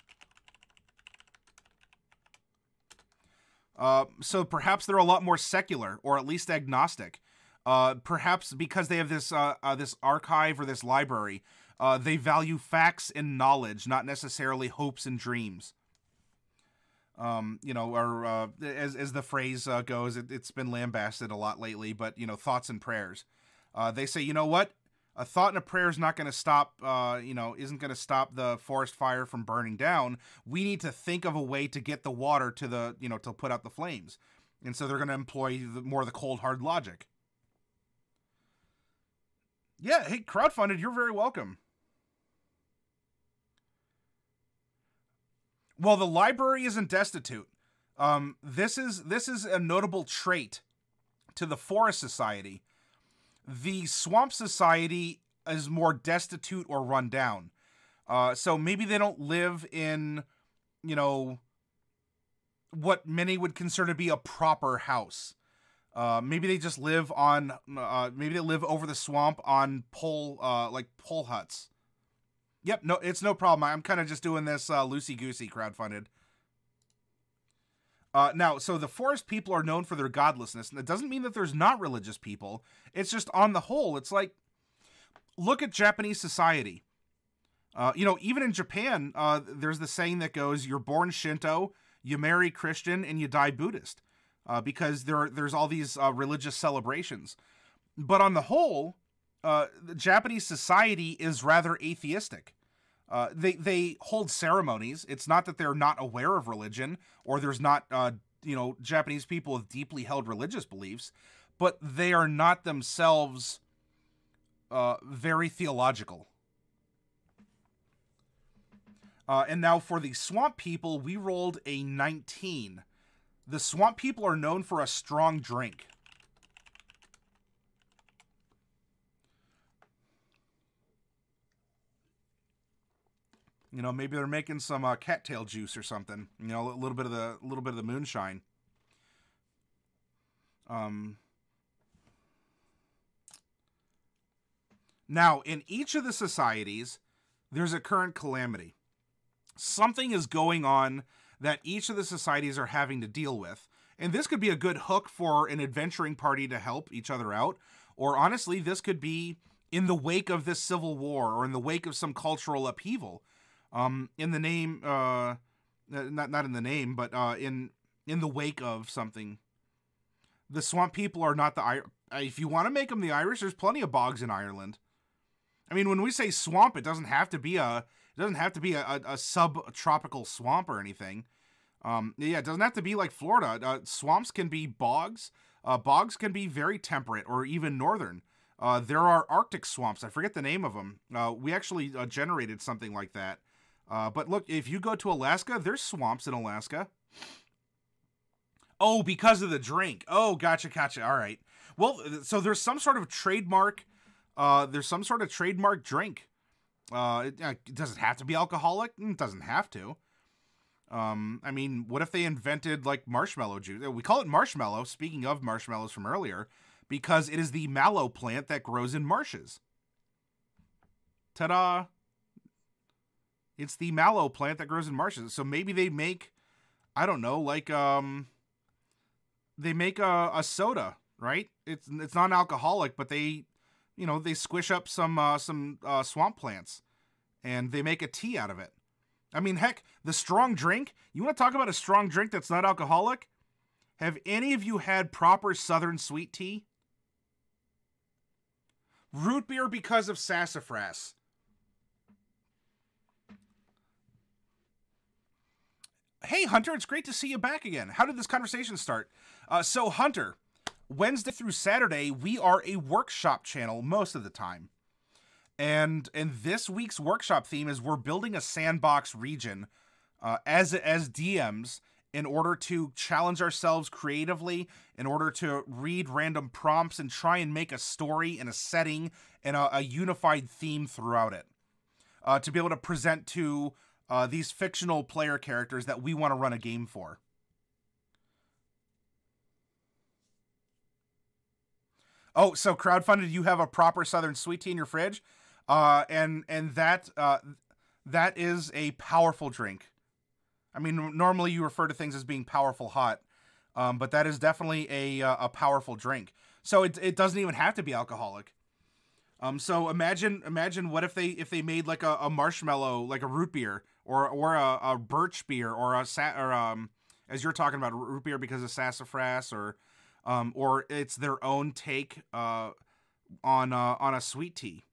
So perhaps they're a lot more secular, or at least agnostic. Perhaps because they have this archive or this library, they value facts and knowledge, not necessarily hopes and dreams. You know, or as the phrase goes, it's been lambasted a lot lately, but, you know, thoughts and prayers. They say, you know what? A thought and a prayer is not going to stop, isn't going to stop the forest fire from burning down. We need to think of a way to get the water to to put out the flames. And so they're going to employ more of the cold, hard logic. Yeah, hey, crowdfunded, you're very welcome. Well, the library isn't destitute. This is a notable trait to the Forest Society. The Swamp Society is more destitute or run down. So maybe they don't live in, what many would consider to be a proper house. Maybe they just live on, maybe they live over the swamp on pole huts. Yep, no, it's no problem. I'm kind of just doing this loosey-goosey, crowdfunded. Now, so the forest people are known for their godlessness, and that doesn't mean that there's not religious people. It's just on the whole, it's like, look at Japanese society. Even in Japan, there's the saying that goes, you're born Shinto, you marry Christian, and you die Buddhist, because there's all these religious celebrations. But on the whole, the Japanese society is rather atheistic. They hold ceremonies. It's not that they're not aware of religion, or there's not, Japanese people with deeply held religious beliefs, but they are not themselves very theological. And now for the swamp people, we rolled a 19. The swamp people are known for a strong drink. Maybe they're making some cattail juice or something. A little bit of the moonshine. Now, in each of the societies, there's a current calamity. Something is going on that each of the societies are having to deal with. And this could be a good hook for an adventuring party to help each other out. Or honestly, this could be in the wake of this civil war, or in the wake of some cultural upheaval. In the name, not in the name, but in the wake of something. The swamp people are not if you want to make them the Irish, there's plenty of bogs in Ireland. I mean, when we say swamp, it doesn't have to be a subtropical swamp or anything. It doesn't have to be like Florida. Swamps can be bogs. Bogs can be very temperate or even northern. There are Arctic swamps. I forget the name of them. We actually generated something like that. But look, if you go to Alaska, there's swamps in Alaska. Oh, because of the drink. Oh, gotcha. All right. Well, so there's some sort of trademark. There's some sort of trademark drink. Does it have to be alcoholic? It doesn't have to. I mean, what if they invented like marshmallow juice? We call it marshmallow, speaking of marshmallows from earlier, because it is the mallow plant that grows in marshes. Ta-da! It's the mallow plant that grows in marshes. So maybe they make, I don't know, like they make a soda, right? It's non-alcoholic, but they, you know, they squish up some swamp plants and they make a tea out of it. I mean, heck, the strong drink. You want to talk about a strong drink that's not alcoholic? Have any of you had proper Southern sweet tea? Root beer because of sassafras. Hey, Hunter, it's great to see you back again. How did this conversation start? So, Hunter, Wednesday through Saturday, we are a workshop channel most of the time. And this week's workshop theme is we're building a sandbox region as DMs in order to challenge ourselves creatively, in order to read random prompts and try and make a story and a setting and a unified theme throughout it. To be able to present to these fictional player characters that we want to run a game for. Oh, so crowdfunded, you have a proper Southern sweet tea in your fridge? And that is a powerful drink. I mean, normally you refer to things as being powerful hot, but that is definitely a powerful drink. So it doesn't even have to be alcoholic. So imagine what if they made like a marshmallow, like a root beer, or a birch beer, or as you're talking about, root beer because of sassafras, or it's their own take on a sweet tea.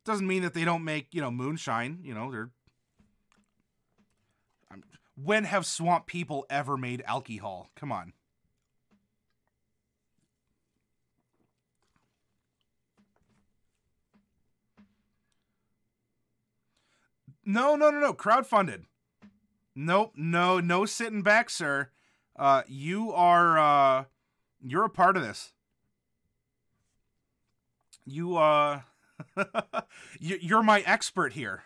Doesn't mean that they don't make, you know, moonshine. You know, when have swamp people ever made alcohol? Come on. No. Crowdfunded. Nope. No sitting back, sir. You're a part of this. You're my expert here.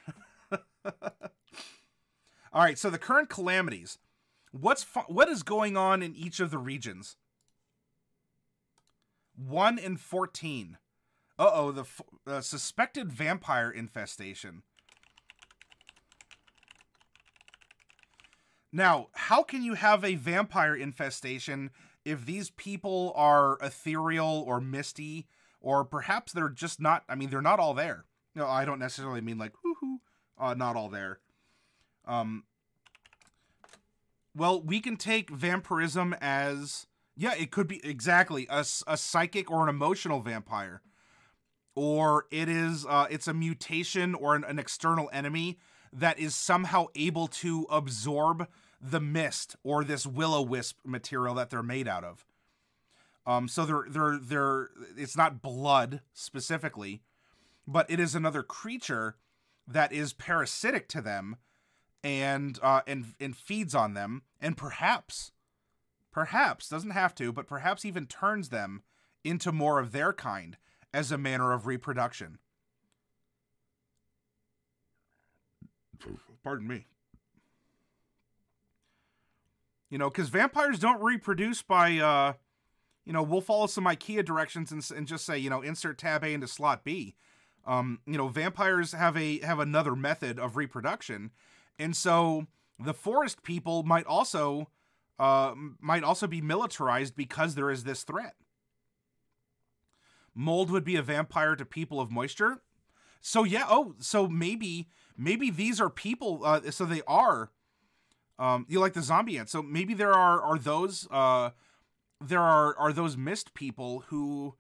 All right. So the current calamities. What is going on in each of the regions? 1 in 14. Uh-oh, the suspected vampire infestation. Now, how can you have a vampire infestation if these people are ethereal or misty, or perhaps they're just not, I mean, they're not all there. No, I don't necessarily mean like, woohoo, not all there. Well, we can take vampirism as, yeah, it could be exactly a psychic or an emotional vampire. Or it's a mutation or an external enemy that is somehow able to absorb the mist or this will-o-wisp material that they're made out of. So they're it's not blood specifically, but it is another creature that is parasitic to them and feeds on them, and perhaps doesn't have to, but perhaps even turns them into more of their kind as a manner of reproduction. Pardon me. You know, because vampires don't reproduce by, we'll follow some IKEA directions and just say, insert tab A into slot B. Vampires have another method of reproduction. And so the forest people might also be militarized because there is this threat. Mold would be a vampire to people of moisture. So yeah, so maybe these are people, so they are, you like the zombie ants. So maybe there are those mist people who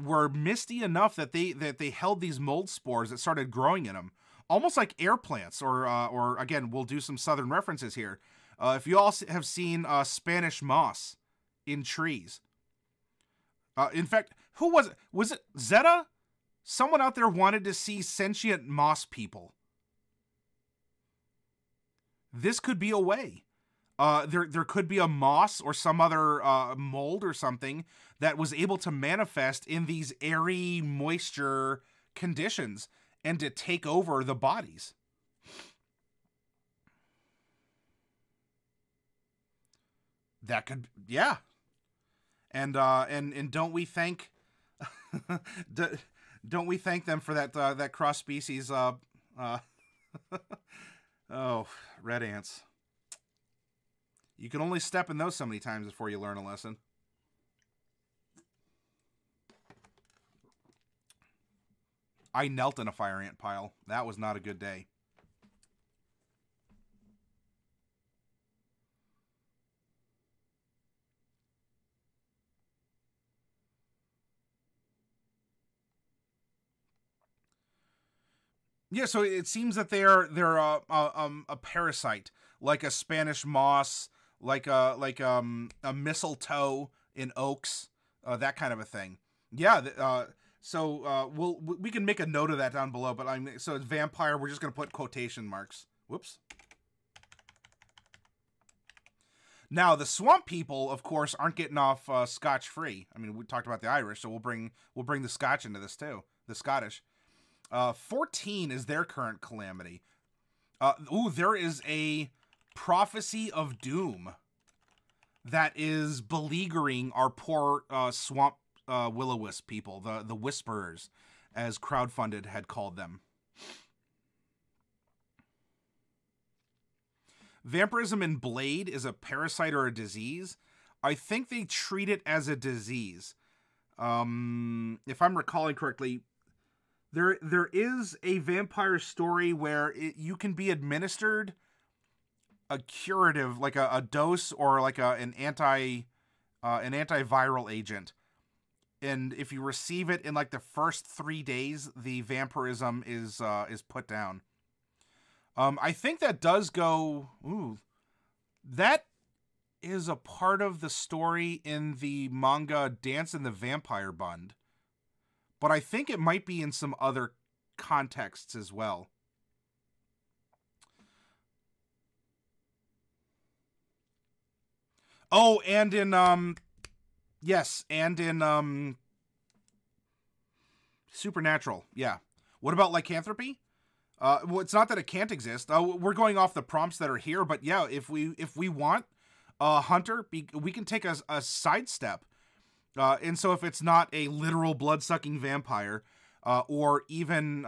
were misty enough that they held these mold spores that started growing in them, almost like air plants, or again, we'll do some southern references here. If you all have seen Spanish moss in trees. In fact, who was it? Was it Zeta? Someone out there wanted to see sentient moss people. This could be a way. There could be a moss or some other mold or something that was able to manifest in these airy moisture conditions and to take over the bodies. That could, yeah. And don't we thank don't we thank them for that that cross species oh, red ants. You can only step in those so many times before you learn a lesson. I knelt in a fire ant pile. That was not a good day. Yeah, so it seems that they're a parasite, like a Spanish moss, like a mistletoe in oaks, that kind of a thing. Yeah, we can make a note of that down below. But so it's vampire. We're just gonna put quotation marks. Whoops. Now the swamp people, of course, aren't getting off scotch free. I mean, we talked about the Irish, so we'll bring the Scotch into this too. The Scottish. 14 is their current calamity. There is a prophecy of doom that is beleaguering our poor swamp will-o-wisp people, the whisperers, as Crowdfunded had called them. Vampirism in Blade is a parasite or a disease. I think they treat it as a disease. If I'm recalling correctly, there is a vampire story where you can be administered a curative, like a dose or like an antiviral agent, and if you receive it in like the first 3 days, the vampirism is put down. I think that does go. Ooh, that is a part of the story in the manga Dance in the Vampire Bund. But I think it might be in some other contexts as well. Oh, and in yes, and in Supernatural. Yeah. What about lycanthropy? Well, it's not that it can't exist. We're going off the prompts that are here, but yeah, if we want Hunter, we can take a sidestep. And so if it's not a literal blood-sucking vampire, or even,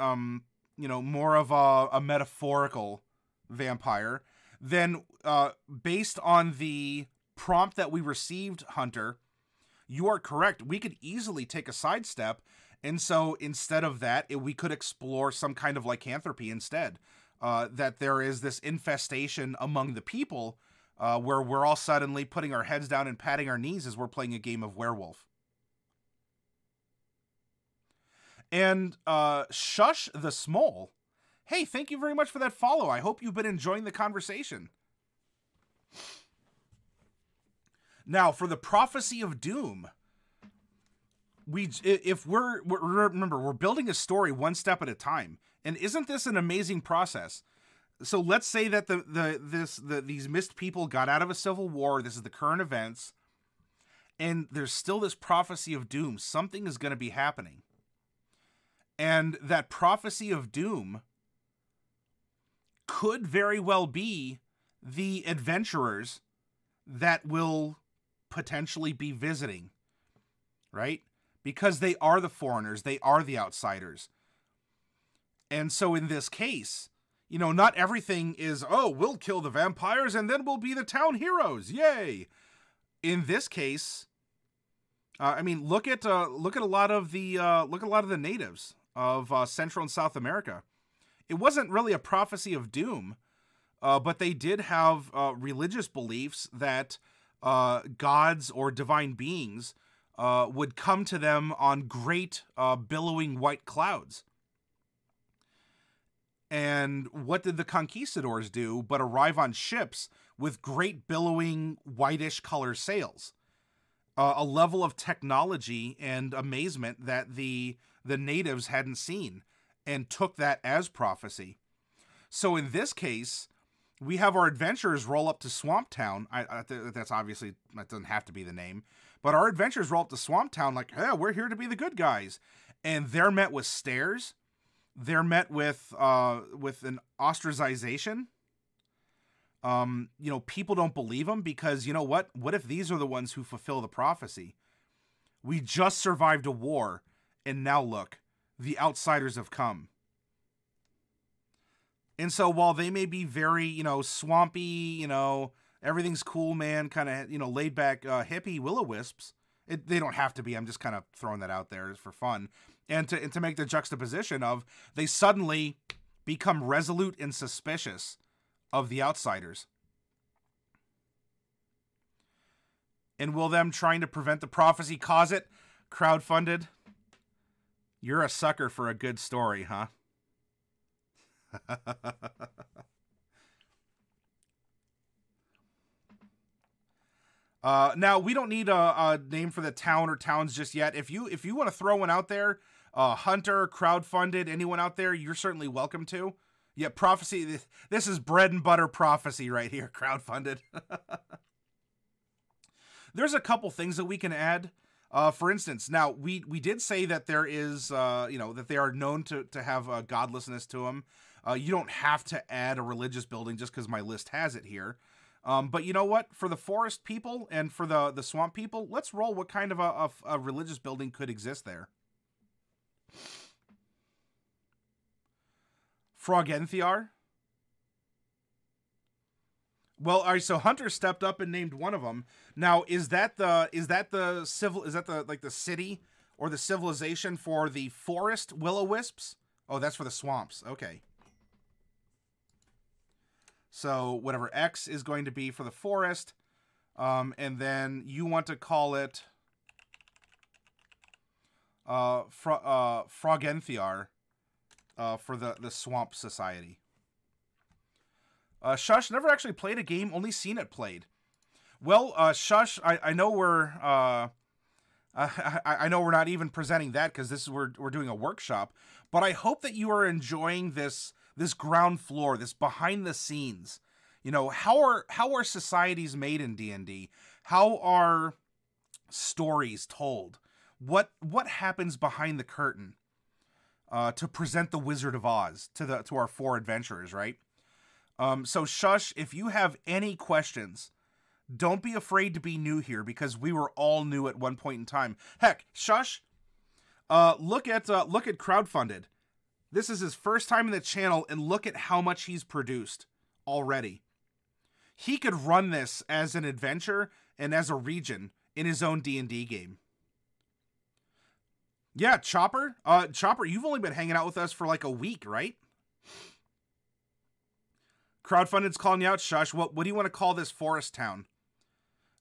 more of a metaphorical vampire, then based on the prompt that we received, Hunter, you are correct. We could easily take a sidestep. And so instead of that, we could explore some kind of lycanthropy instead. That there is this infestation among the people, where we're all suddenly putting our heads down and patting our knees as we're playing a game of werewolf. And Shush the Smole. Hey, thank you very much for that follow. I hope you've been enjoying the conversation. Now, for the prophecy of doom, remember, we're building a story one step at a time. And isn't this an amazing process? So let's say that these mist people got out of a civil war. This is the current events. And there's still this prophecy of doom. Something is going to be happening. And that prophecy of doom could very well be the adventurers that will potentially be visiting, right? Because they are the foreigners, they are the outsiders. And so in this case, not everything is, oh, we'll kill the vampires and then we'll be the town heroes, yay! In this case, look at a lot of the natives of Central and South America. It wasn't really a prophecy of doom, but they did have religious beliefs that gods or divine beings would come to them on great billowing white clouds. And what did the conquistadors do but arrive on ships with great billowing whitish color sails? A level of technology and amazement that the natives hadn't seen, and took that as prophecy. So in this case, we have our adventurers roll up to Swamp Town. That's obviously, that doesn't have to be the name. But our adventurers roll up to Swamp Town like, hey, we're here to be the good guys. And they're met with stares. They're met with an ostracization. you know, people don't believe them because, you know what? What if these are the ones who fulfill the prophecy? We just survived a war, and now look, the outsiders have come. And so while they may be very, you know, swampy, you know, everything's cool, man, kind of, you know, laid back hippie will-o-wisps, they don't have to be. I'm just kind of throwing that out there for fun. And to make the juxtaposition of they suddenly become resolute and suspicious of the outsiders. And will them trying to prevent the prophecy cause it? Crowdfunded? You're a sucker for a good story, huh? Now we don't need a name for the town or towns just yet. If you want to throw one out there, Hunter, crowdfunded, anyone out there, you're certainly welcome to. Yeah, prophecy. This is bread and butter prophecy right here. Crowdfunded. There's a couple things that we can add. For instance, now we did say that there is, you know, that they are known to have godlessness to them. You don't have to add a religious building just because my list has it here. But you know what? For the forest people and for the swamp people, let's roll what kind of a religious building could exist there. Frogenthiar? Well, all right, so Hunter stepped up and named one of them. Now, is that the city or the civilization for the forest will-o-wisps? Oh, that's for the swamps. Okay. So whatever X is going to be for the forest, and then you want to call it Frogenthiar for the swamp society. Shush, never actually played a game, only seen it played. Well, Shush, I know we're I know we're not even presenting that because we're doing a workshop, but I hope that you are enjoying this ground floor, this behind the scenes. You know, how are societies made in D&D? How are stories told? What happens behind the curtain to present the Wizard of Oz to our four adventurers, right? So Shush, if you have any questions, don't be afraid to be new here because we were all new at one point in time. Heck, Shush, look at Crowdfunded. This is his first time in the channel, and look at how much he's produced already. He could run this as an adventure and as a region in his own D&D game. Yeah, Chopper. Chopper, you've only been hanging out with us for like a week, right? Crowdfunded's calling you out, Shush. What do you want to call this forest town?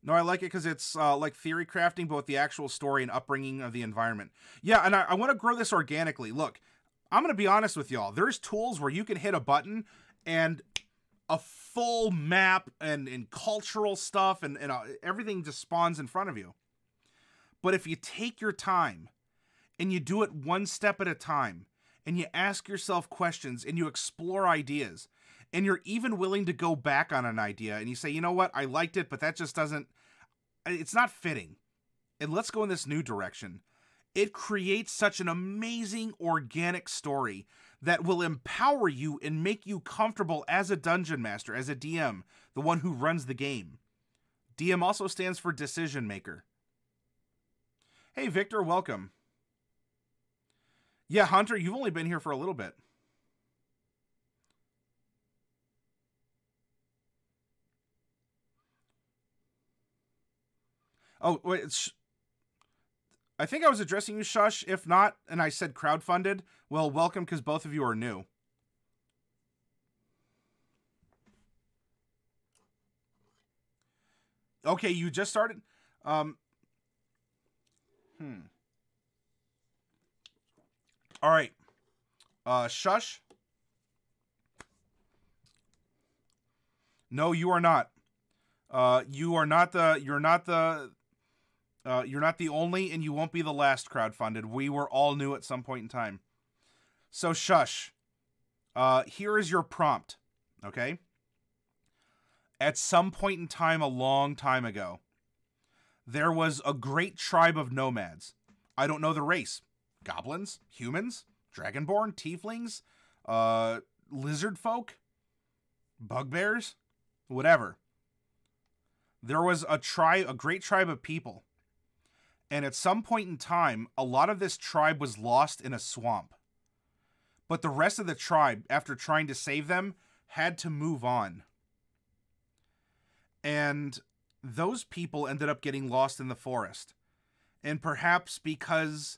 No, I like it because it's like theory crafting, but with the actual story and upbringing of the environment. Yeah, and I want to grow this organically. Look, I'm going to be honest with y'all. There's tools where you can hit a button and a full map and cultural stuff and everything just spawns in front of you. But if you take your time and you do it one step at a time and you ask yourself questions and you explore ideas and you're even willing to go back on an idea and you say, you know what, I liked it, but that just doesn't, it's not fitting. And let's go in this new direction. It creates such an amazing organic story that will empower you and make you comfortable as a dungeon master, as a DM, the one who runs the game. DM also stands for decision maker. Hey, Victor, welcome. Yeah, Hunter, you've only been here for a little bit. Oh, wait, I think I was addressing you, Shush. If not, and I said crowdfunded, well, welcome, because both of you are new. Okay, you just started? All right. Shush. No, you are not. You're not the only, and you won't be the last crowdfunded. We were all new at some point in time. So Shush, here is your prompt, okay? At some point in time, a long time ago, there was a great tribe of nomads. I don't know the race. Goblins? Humans? Dragonborn? Tieflings? Lizard folk? Bugbears? whatever. There was a great tribe of people. And at some point in time, a lot of this tribe was lost in a swamp. But the rest of the tribe, after trying to save them, had to move on. And those people ended up getting lost in the forest. And perhaps because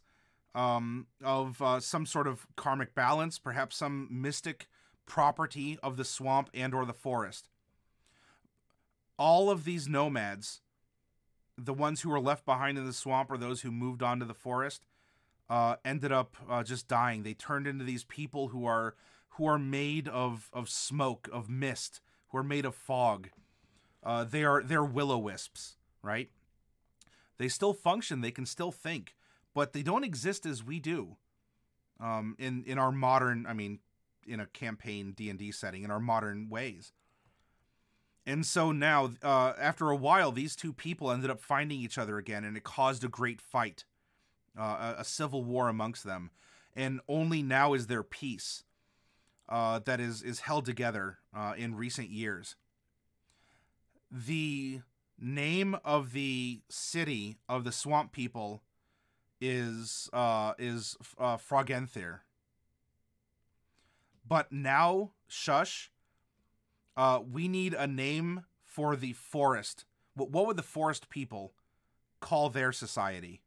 of some sort of karmic balance, perhaps some mystic property of the swamp and or the forest, all of these nomads, the ones who were left behind in the swamp or those who moved on to the forest, ended up just dying. They turned into these people who are made of smoke, of mist, who are made of fog. They're will-o-wisps, right? They still function, they can still think, but they don't exist as we do. In our modern, I mean, in a campaign D&D setting, in our modern ways. And so now, after a while, these two people ended up finding each other again, and it caused a great fight, a civil war amongst them. And only now is there peace that is held together in recent years. The name of the city of the swamp people is Frogenthyr. But now, shush. We need a name for the forest. What would the forest people call their society?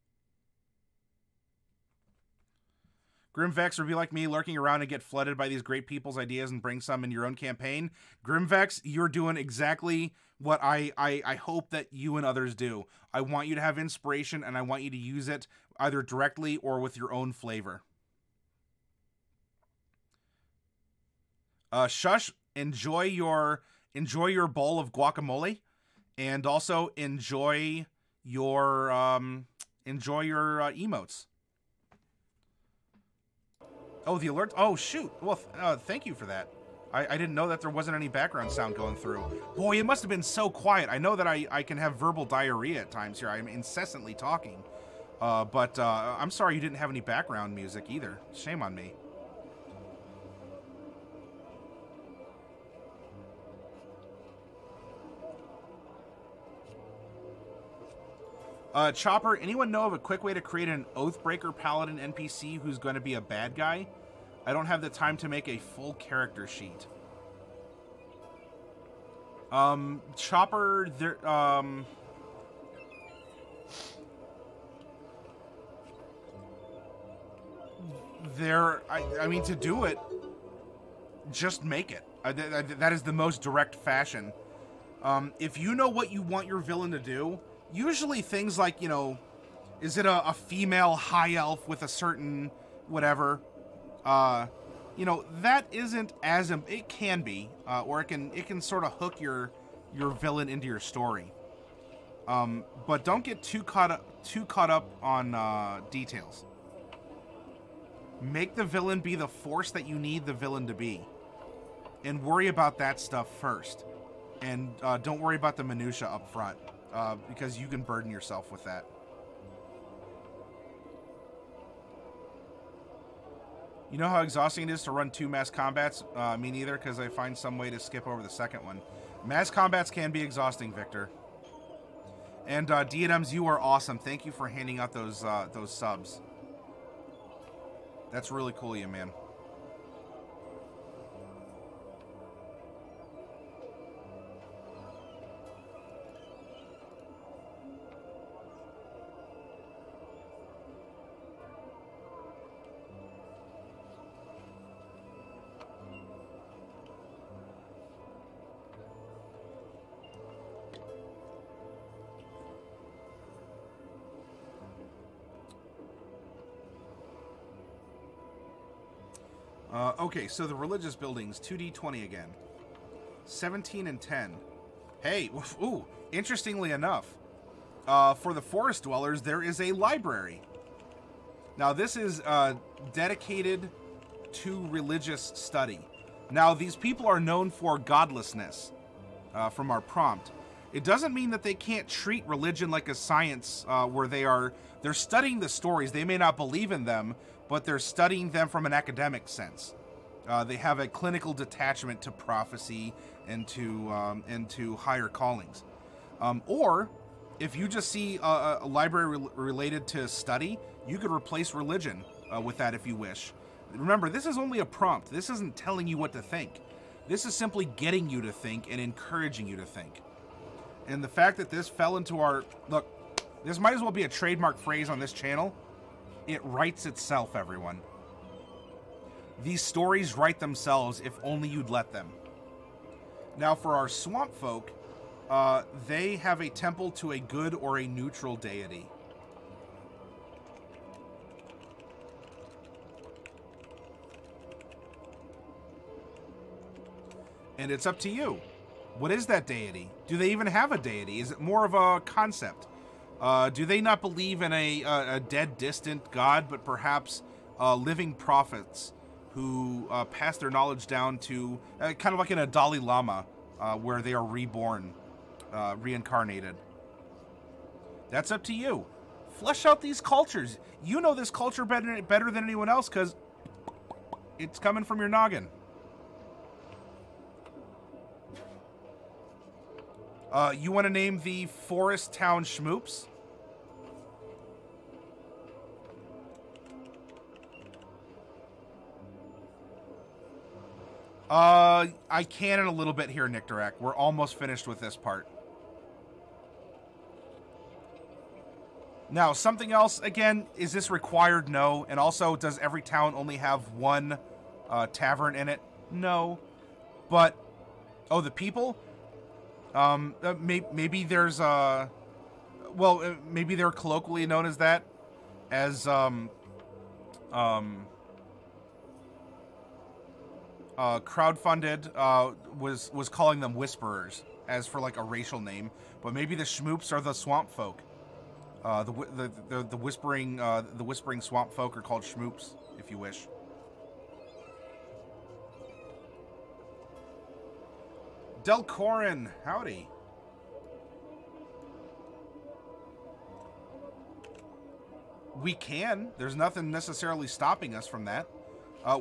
Grimvex would be like me, lurking around and get flooded by these great people's ideas and bring some in your own campaign. Grimvex, you're doing exactly what I hope that you and others do. I want you to have inspiration, and I want you to use it either directly or with your own flavor. Shush, enjoy your bowl of guacamole, and also enjoy your emotes. Oh, the alert. Oh, shoot. Well, thank you for that. I didn't know that there wasn't any background sound going through. Boy, it must have been so quiet. I know that I can have verbal diarrhea at times here. I'm incessantly talking. But I'm sorry you didn't have any background music either. Shame on me. Chopper, anyone know of a quick way to create an Oathbreaker Paladin NPC who's going to be a bad guy? I don't have the time to make a full character sheet. Chopper, I mean, to do it, just make it. That is the most direct fashion. If you know what you want your villain to do, usually things like, you know, is it a female high elf with a certain whatever, you know, that isn't as, it can be, or it can sort of hook your villain into your story. But don't get too caught up on details. Make the villain be the force that you need the villain to be, and worry about that stuff first. And don't worry about the minutia up front, because you can burden yourself with that. You know how exhausting it is to run 2 mass combats? Me neither, because I find some way to skip over the second one. Mass combats can be exhausting, Victor. And D&Ms, you are awesome. Thank you for handing out those subs. That's really cool of you, man. Okay, so the religious buildings, 2d20 again. 17 and 10. Hey, ooh, interestingly enough, for the forest dwellers, there is a library. Now, this is dedicated to religious study. Now, these people are known for godlessness, from our prompt. It doesn't mean that they can't treat religion like a science, where they're studying the stories. They may not believe in them, but they're studying them from an academic sense. They have a clinical detachment to prophecy and to higher callings. Or if you just see a library related to study, you could replace religion with that if you wish. Remember, this is only a prompt. This isn't telling you what to think. This is simply getting you to think and encouraging you to think. And the fact that this fell into our... Look, this might as well be a trademark phrase on this channel. It writes itself, everyone. These stories write themselves if only you'd let them. Now, for our swamp folk, they have a temple to a good or a neutral deity. And it's up to you. What is that deity? Do they even have a deity? Is it more of a concept? Do they not believe in a dead, distant god, but perhaps living prophets who pass their knowledge down to kind of like in a Dalai Lama, where they are reborn, reincarnated? That's up to you. Flesh out these cultures. You know this culture better than anyone else because it's coming from your noggin. You want to name the Forest Town Schmoops? I can in a little bit here, Nictorak. We're almost finished with this part. Now, something else, again, is this required? No. And also, does every town only have one tavern in it? No. But, oh, the people? Maybe there's well, maybe they're colloquially known as that, as crowdfunded was calling them whisperers as for like a racial name, but maybe the Schmoops are the swamp folk. The whispering swamp folk are called Schmoops, if you wish. Delcorin, howdy. We can. There's nothing necessarily stopping us from that.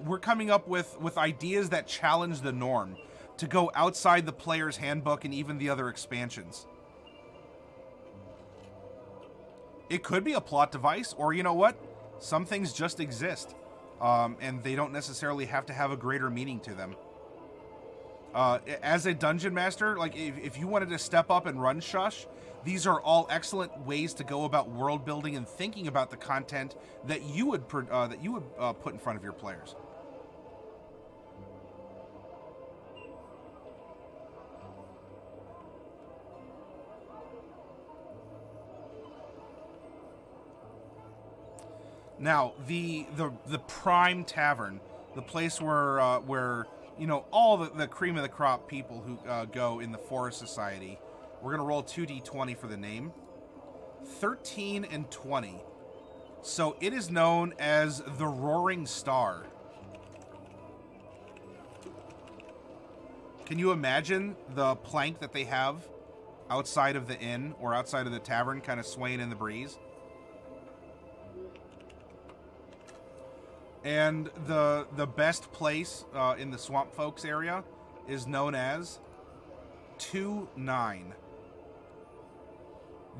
We're coming up with ideas that challenge the norm, to go outside the player's handbook and even the other expansions. It could be a plot device, or you know what? Some things just exist, and they don't necessarily have to have a greater meaning to them. As a dungeon master, like if you wanted to step up and run Shush, these are all excellent ways to go about world building and thinking about the content that you would put in front of your players. Now, the prime tavern, the place where you know, all the cream of the crop people who go in the Forest Society. We're going to roll 2d20 for the name. 13 and 20. So it is known as the Roaring Star. Can you imagine the plank that they have outside of the inn or outside of the tavern kind of swaying in the breeze? And the best place in the Swamp Folks area is known as 2-9.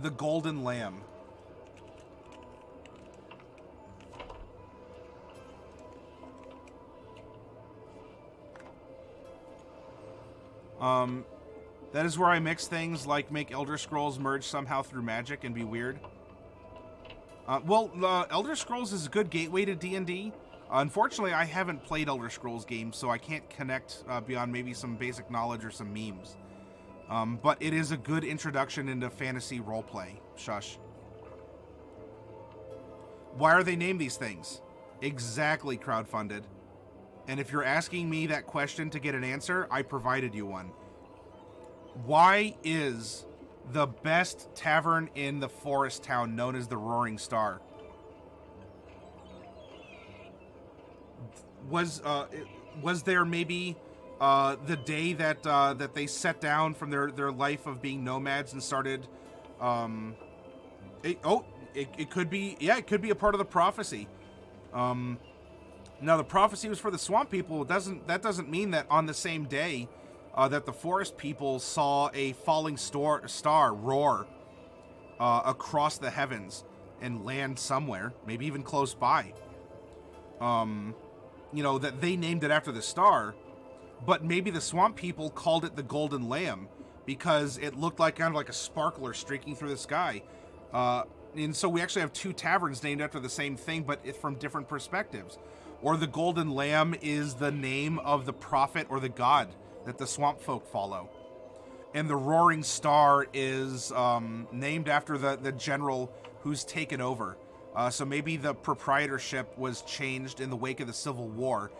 The Golden Lamb. That is where I mix things like make Elder Scrolls merge somehow through magic and be weird. Elder Scrolls is a good gateway to D&D. Unfortunately, I haven't played Elder Scrolls games, so I can't connect beyond maybe some basic knowledge or some memes. But it is a good introduction into fantasy roleplay. Shush. Why are they named these things? Exactly, crowdfunded. And if you're asking me that question to get an answer, I provided you one. Why is the best tavern in the forest town known as the Roaring Star? Was there maybe the day that that they set down from their life of being nomads and started? It could be, yeah, it could be a part of the prophecy. Now, the prophecy was for the swamp people. That doesn't mean that on the same day that the forest people saw a falling star roar across the heavens and land somewhere, maybe even close by. You know, that they named it after the star, but maybe the swamp people called it the Golden Lamb because it looked like kind of like a sparkler streaking through the sky. And so we actually have two taverns named after the same thing, but from different perspectives. Or the Golden Lamb is the name of the prophet or the god that the swamp folk follow. And the Roaring Star is named after the general who's taken over. So maybe the proprietorship was changed in the wake of the Civil War.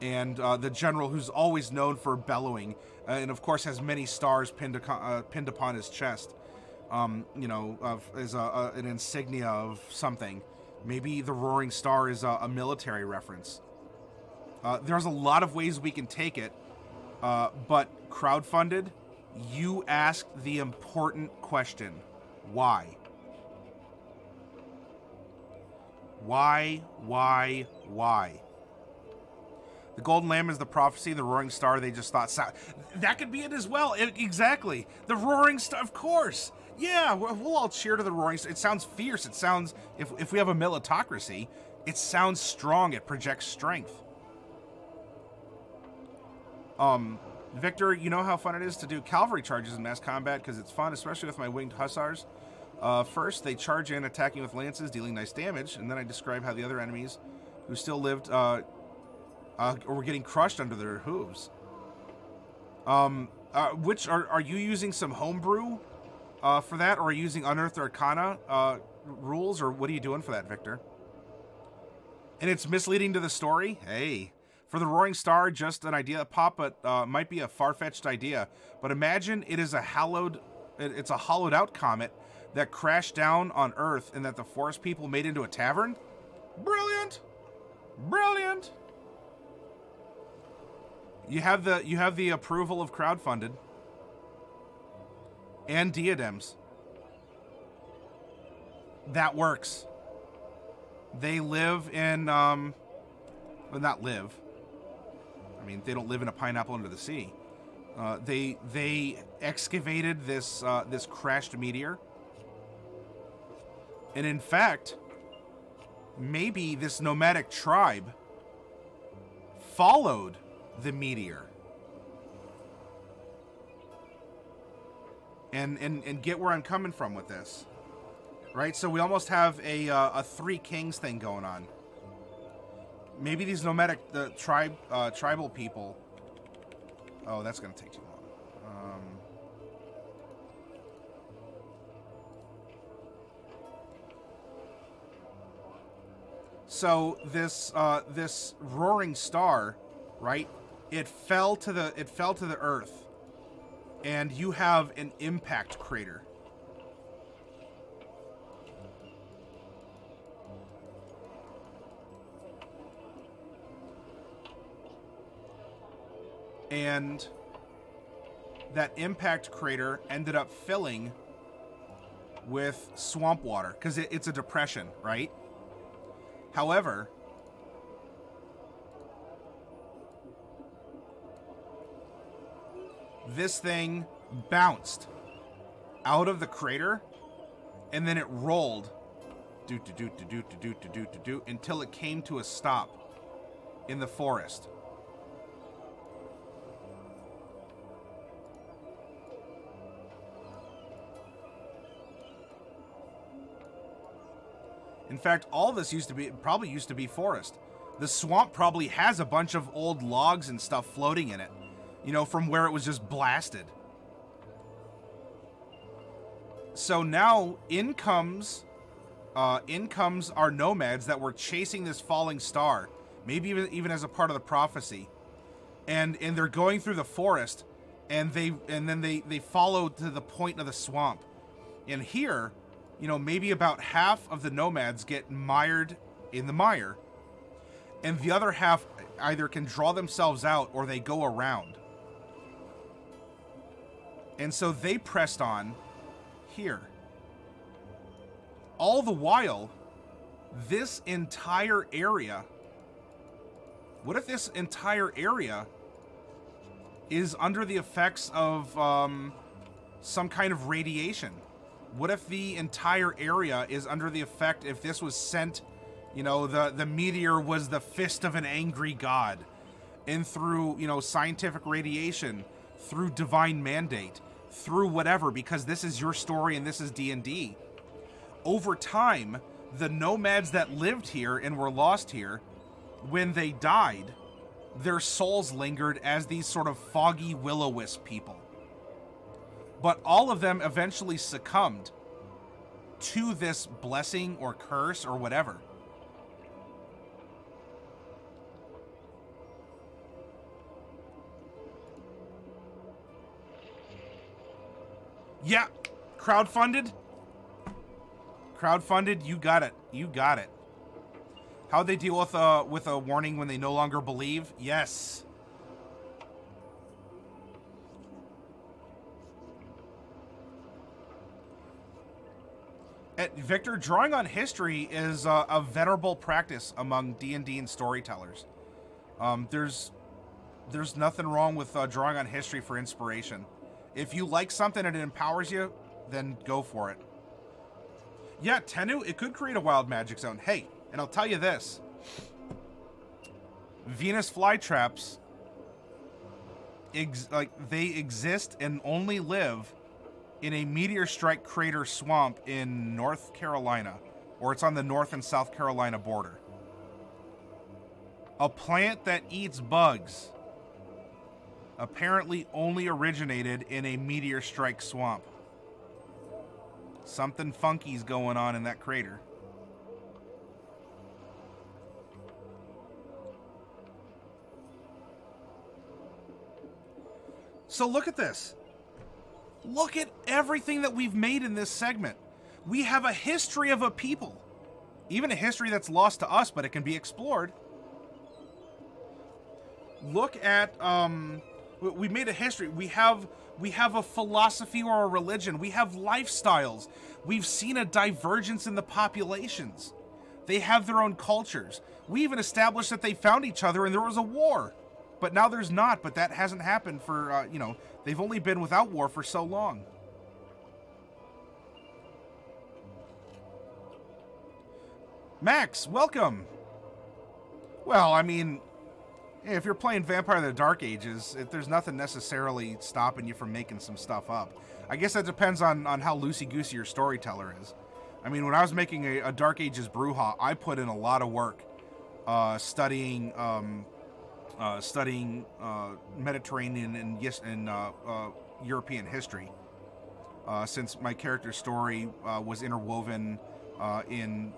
And the general, who's always known for bellowing, and of course has many stars pinned upon his chest, you know, is an insignia of something. Maybe the Roaring Star is a military reference. There's a lot of ways we can take it, but crowdfunded, you asked the important question. Why? Why? The Golden Lamb is the prophecy, the Roaring Star, they just thought... That could be it as well. Exactly. The Roaring Star, of course. Yeah, we'll all cheer to the Roaring Star. It sounds fierce. It sounds... If we have a militocracy, it sounds strong. It projects strength. Victor, you know how fun it is to do cavalry charges in mass combat because it's fun, especially with my winged hussars. First, they charge in, attacking with lances, dealing nice damage, and then I describe how the other enemies who still lived were getting crushed under their hooves. Which are you using some homebrew for that, or are you using Unearthed Arcana rules, or what are you doing for that, Victor? And it's misleading to the story? Hey. For the Roaring Star, just an idea that popped, but might be a far-fetched idea. But imagine it is it's a hollowed out comet that crashed down on Earth and that the forest people made into a tavern? Brilliant! Brilliant! You have the approval of crowdfunded. And diadems. That works. They live in, well, not live. I mean, they don't live in a pineapple under the sea. They excavated this this crashed meteor, and in fact, maybe this nomadic tribe followed the and get where I'm coming from with this, right? So we almost have a Three Kings thing going on. Maybe these nomadic tribal people. Oh, that's gonna take too long. So this this Roaring Star, right? It fell to the earth, and you have an impact crater. And that impact crater ended up filling with swamp water because it's a depression, right? However, this thing bounced out of the crater and then it rolled until it came to a stop in the forest. In fact, all this probably used to be forest. The swamp probably has a bunch of old logs and stuff floating in it, you know, from where it was just blasted. So now in comes our nomads that were chasing this falling star, maybe even as a part of the prophecy, and they're going through the forest, and then they follow to the point of the swamp, and here, you know, maybe about half of the nomads get mired in the mire, and the other half either can draw themselves out or they go around. And so they pressed on here. All the while, this entire area What if this entire area is under the effects of some kind of radiation? What if the entire area is under the effect, if this was sent, you know, the meteor was the fist of an angry god, and through, you know, scientific radiation, through divine mandate, through whatever, because this is your story and this is D&D. Over time, the nomads that lived here and were lost here, when they died, their souls lingered as these sort of foggy will-o-wisp people. But all of them eventually succumbed to this blessing or curse or whatever. Yeah, crowdfunded. Crowdfunded, you got it. You got it. How'd they deal with a warning when they no longer believe? Yes. Victor, drawing on history is a venerable practice among D&D and storytellers. There's nothing wrong with drawing on history for inspiration. If you like something and it empowers you, then go for it. Yeah, Tennu, it could create a wild magic zone. Hey, and I'll tell you this. Venus flytraps, they exist and only live in a meteor strike crater swamp in North Carolina, or it's on the North and South Carolina border. A plant that eats bugs apparently only originated in a meteor strike swamp. Something funky's going on in that crater. So look at this. Look at everything that we've made in this segment. We have a history of a people. Even a history that's lost to us, but it can be explored. Look at, we made a history. We have a philosophy or a religion. We have lifestyles. We've seen a divergence in the populations. They have their own cultures. We even established that they found each other and there was a war. But now there's not, but that hasn't happened for, you know, they've only been without war for so long. Max, welcome. Well, I mean, if you're playing Vampire the Dark Ages, there's nothing necessarily stopping you from making some stuff up. I guess that depends on how loosey-goosey your storyteller is. I mean, when I was making a Dark Ages Brujah, I put in a lot of work studying Mediterranean and European history, since my character's story was interwoven in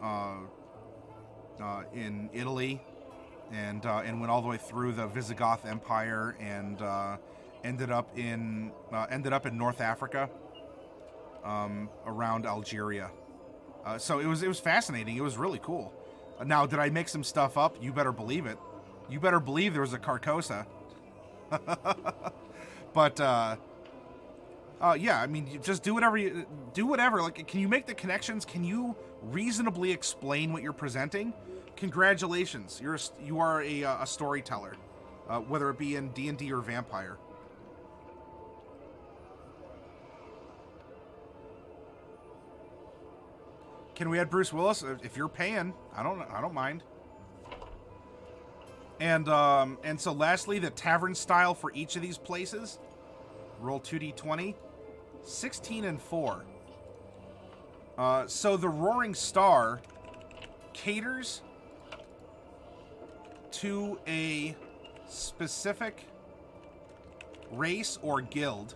Italy, and went all the way through the Visigoth Empire, and ended up in North Africa, around Algeria. So it was fascinating. It was really cool. Now, did I make some stuff up? You better believe it. You better believe there was a Carcosa. But yeah, I mean, you just do whatever you do. Whatever. Like, can you make the connections? Can you reasonably explain what you're presenting? Congratulations, you are a storyteller, whether it be in D&D or Vampire. Can we add Bruce Willis? If you're paying, I don't mind. And so lastly, the tavern style for each of these places. Roll 2d20. 16 and 4. So the Roaring Star caters to a specific race or guild.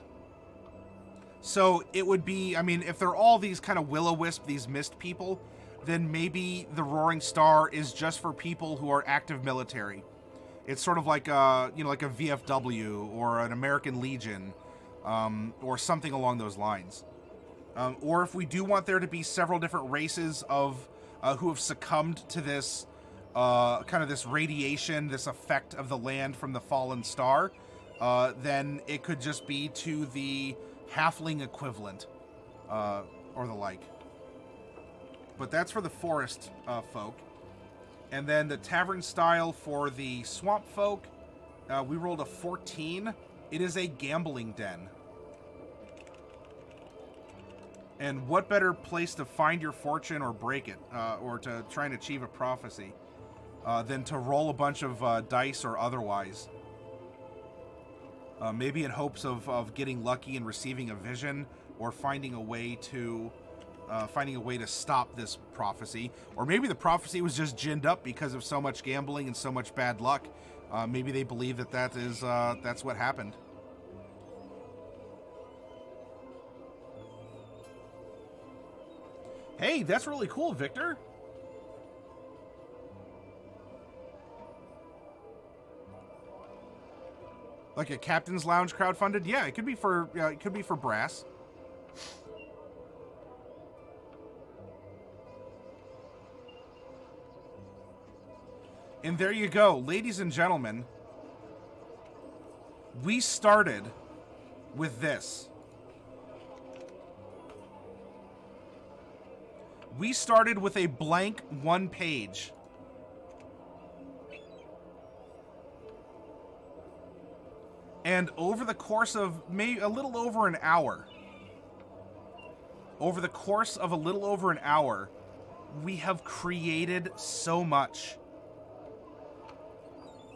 So it would be, I mean, if they're all these kind of will-o-wisp, these mist people, then maybe the Roaring Star is just for people who are active military. It's sort of like a, you know, like a VFW or an American Legion, or something along those lines. Or if we do want there to be several different races of who have succumbed to this kind of this radiation, this effect of the land from the fallen star, then it could just be to the halfling equivalent, or the like. But that's for the forest folk. And then the tavern style for the swamp folk, we rolled a 14. It is a gambling den. And what better place to find your fortune or break it, or to try and achieve a prophecy, than to roll a bunch of dice or otherwise. Maybe in hopes of getting lucky and receiving a vision, or finding a way to stop this prophecy. Or maybe the prophecy was just ginned up because of so much gambling and so much bad luck. Maybe they believe that that's what happened. Hey, that's really cool, Victor. Like a Captain's Lounge crowdfunded? Yeah, it could be for brass. And there you go, ladies and gentlemen. We started with this. We started with a blank 1 page. And over the course of maybe a little over an hour, we have created so much.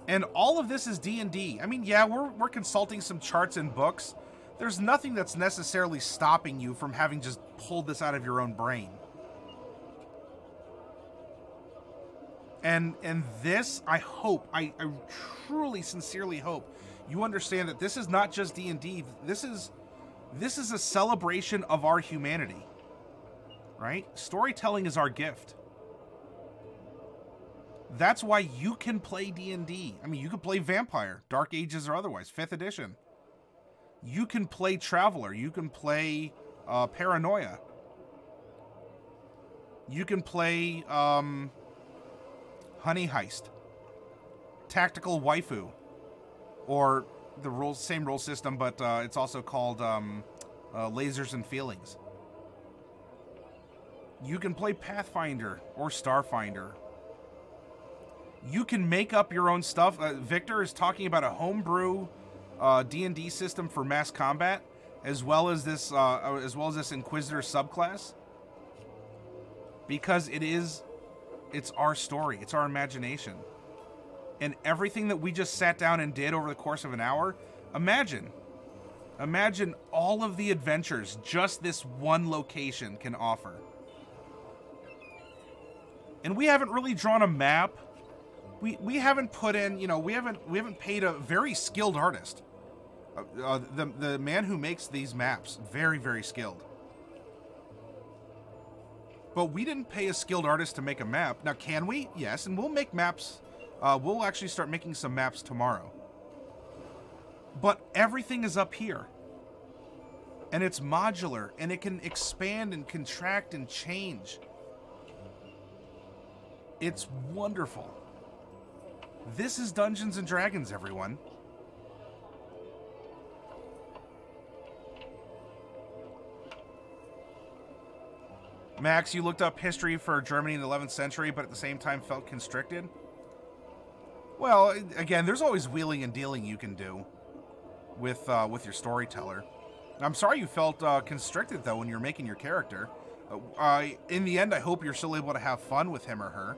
And all of this is D&D. I mean, yeah, we're consulting some charts and books. There's nothing that's necessarily stopping you from having just pulled this out of your own brain. And this, I hope, I truly, sincerely hope you understand that this is not just D&D. This is a celebration of our humanity, right? Storytelling is our gift. That's why you can play D&D. I mean, you can play Vampire, Dark Ages or otherwise, 5th edition. You can play Traveler. You can play Paranoia. You can play Honey Heist, Tactical Waifu, or the same rule system, but it's also called Lasers and Feelings. You can play Pathfinder or Starfinder. You can make up your own stuff. Victor is talking about a homebrew D&D system for mass combat, as well as this Inquisitor subclass, because it's our story, it's our imagination. And everything that we just sat down and did over the course of an hour, imagine all of the adventures just this one location can offer. And we haven't really drawn a map. We haven't put in, you know, we haven't paid a very skilled artist. The man who makes these maps, very, very skilled. But we didn't pay a skilled artist to make a map. Now, can we? Yes, and we'll make maps. We'll actually start making some maps tomorrow. But everything is up here. And it's modular, and it can expand and contract and change. It's wonderful. This is Dungeons & Dragons, everyone. Max, you looked up history for Germany in the 11th century, but at the same time felt constricted? Well, again, there's always wheeling and dealing you can do with your storyteller. I'm sorry you felt constricted, though, when you're making your character. In the end, I hope you're still able to have fun with him or her.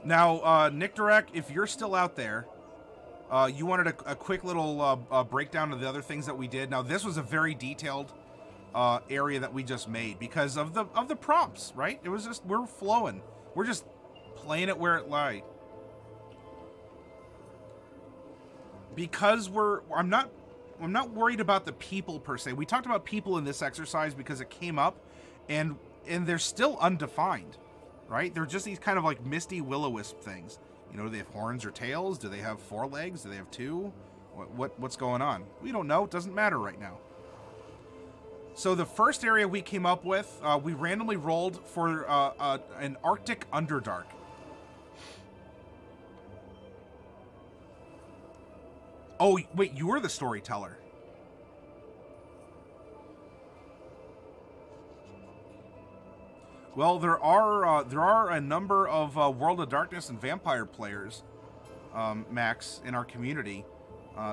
Now, Nick Durek, if you're still out there, you wanted a quick little breakdown of the other things that we did. Now, this was a very detailed area that we just made because of the prompts, right? It was just, we're flowing. We're just playing it where it lied. Because I'm not worried about the people per se. We talked about people in this exercise because it came up, and they're still undefined. Right? They're just these kind of like misty will-o-wisp things. You know, do they have horns or tails? Do they have 4 legs? Do they have 2? What's going on? We don't know. It doesn't matter right now. So the first area we came up with, we randomly rolled for an Arctic Underdark. Oh, wait, you were the storyteller. Well, there are a number of World of Darkness and Vampire players, Max, in our community.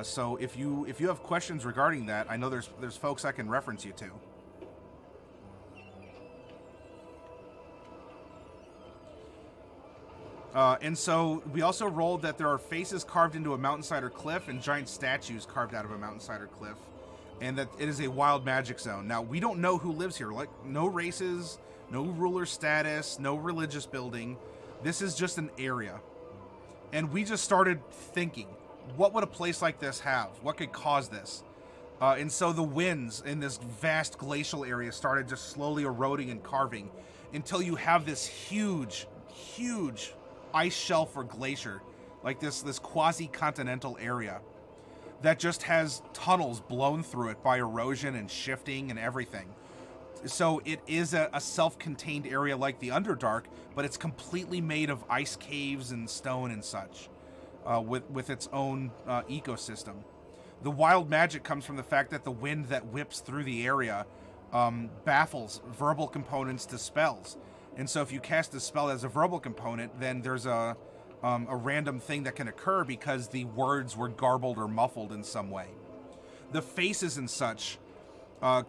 So if you have questions regarding that, I know there's folks I can reference you to. And so we also rolled that there are faces carved into a mountainside or cliff and giant statues carved out of a mountainside or cliff, and that it is a wild magic zone. Now, we don't know who lives here. Like, no races, no ruler status, no religious building. This is just an area. And we just started thinking, what would a place like this have? What could cause this? And so the winds in this vast glacial area started just slowly eroding and carving until you have this huge, huge ice shelf or glacier, like this quasi-continental area that just has tunnels blown through it by erosion and shifting and everything. So it is a self-contained area like the Underdark, but it's completely made of ice caves and stone and such, with its own ecosystem. The wild magic comes from the fact that the wind that whips through the area baffles verbal components to spells. And so if you cast a spell as a verbal component, then there's a random thing that can occur because the words were garbled or muffled in some way. The faces and such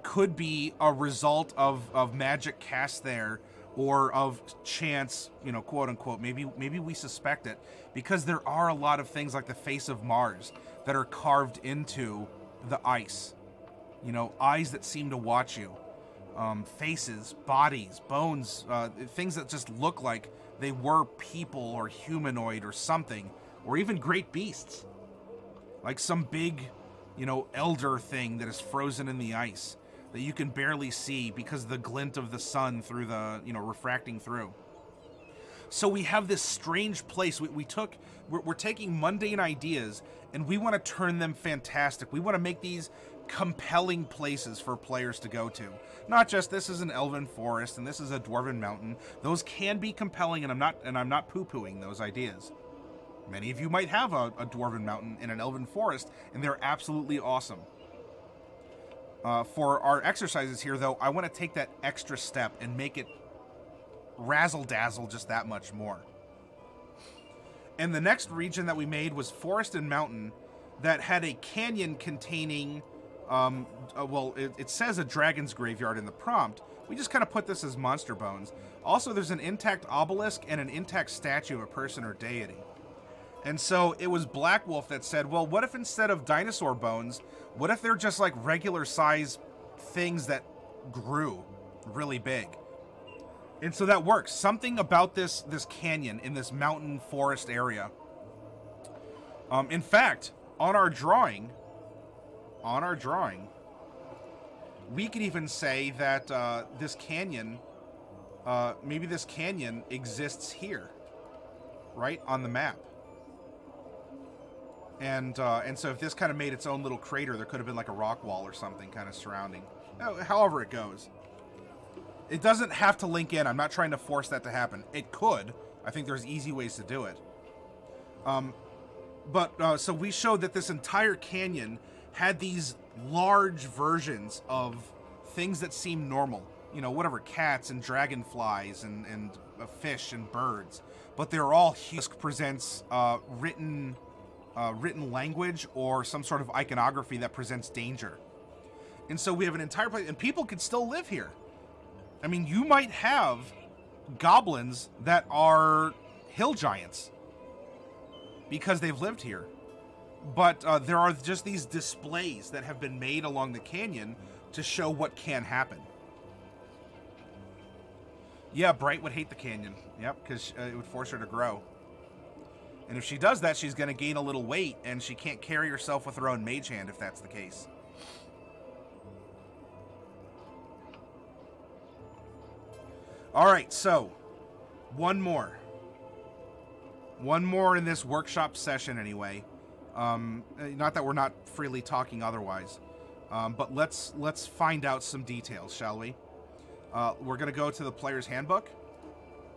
could be a result of magic cast there, or of chance, you know, quote unquote. Maybe we suspect it because there are a lot of things like the face of Mars that are carved into the ice. You know, eyes that seem to watch you. Faces, bodies, bones, things that just look like they were people or humanoid or something, or even great beasts. Like some big, you know, elder thing that is frozen in the ice that you can barely see because of the glint of the sun through the, you know, refracting through. So we have this strange place. We're taking mundane ideas and we want to turn them fantastic. We want to make these compelling places for players to go to. Not just this is an elven forest and this is a dwarven mountain. Those can be compelling, and I'm not poo-pooing those ideas. Many of you might have a dwarven mountain in an elven forest, and they're absolutely awesome. For our exercises here, though, I want to take that extra step and make it razzle-dazzle just that much more. And the next region that we made was forest and mountain that had a canyon containing, well, it says a dragon's graveyard in the prompt. We just kind of put this as monster bones. Also, there's an intact obelisk and an intact statue of a person or deity. And so it was Black Wolf that said, well, what if instead of dinosaur bones, what if they're just like regular size things that grew really big? And so that works. Something about this canyon in this mountain forest area. In fact, on our drawing, we could even say that this canyon, maybe this canyon exists here, right on the map. And so if this kind of made its own little crater, there could have been like a rock wall or something kind of surrounding. However it goes. It doesn't have to link in. I'm not trying to force that to happen. It could. I think there's easy ways to do it. So we showed that this entire canyon had these large versions of things that seem normal. You know, whatever, cats and dragonflies and fish and birds. But they're all huge. Presents written language or some sort of iconography that presents danger. And so we have an entire place, and people can still live here. I mean, you might have goblins that are hill giants because they've lived here. But there are just these displays that have been made along the canyon to show what can happen. Yeah, Bright would hate the canyon. Yep, because it would force her to grow. And if she does that, she's going to gain a little weight, and she can't carry herself with her own mage hand if that's the case. Alright, so, one more. One more in this workshop session, anyway. Not that we're not freely talking otherwise. But let's find out some details, shall we? We're going to go to the player's handbook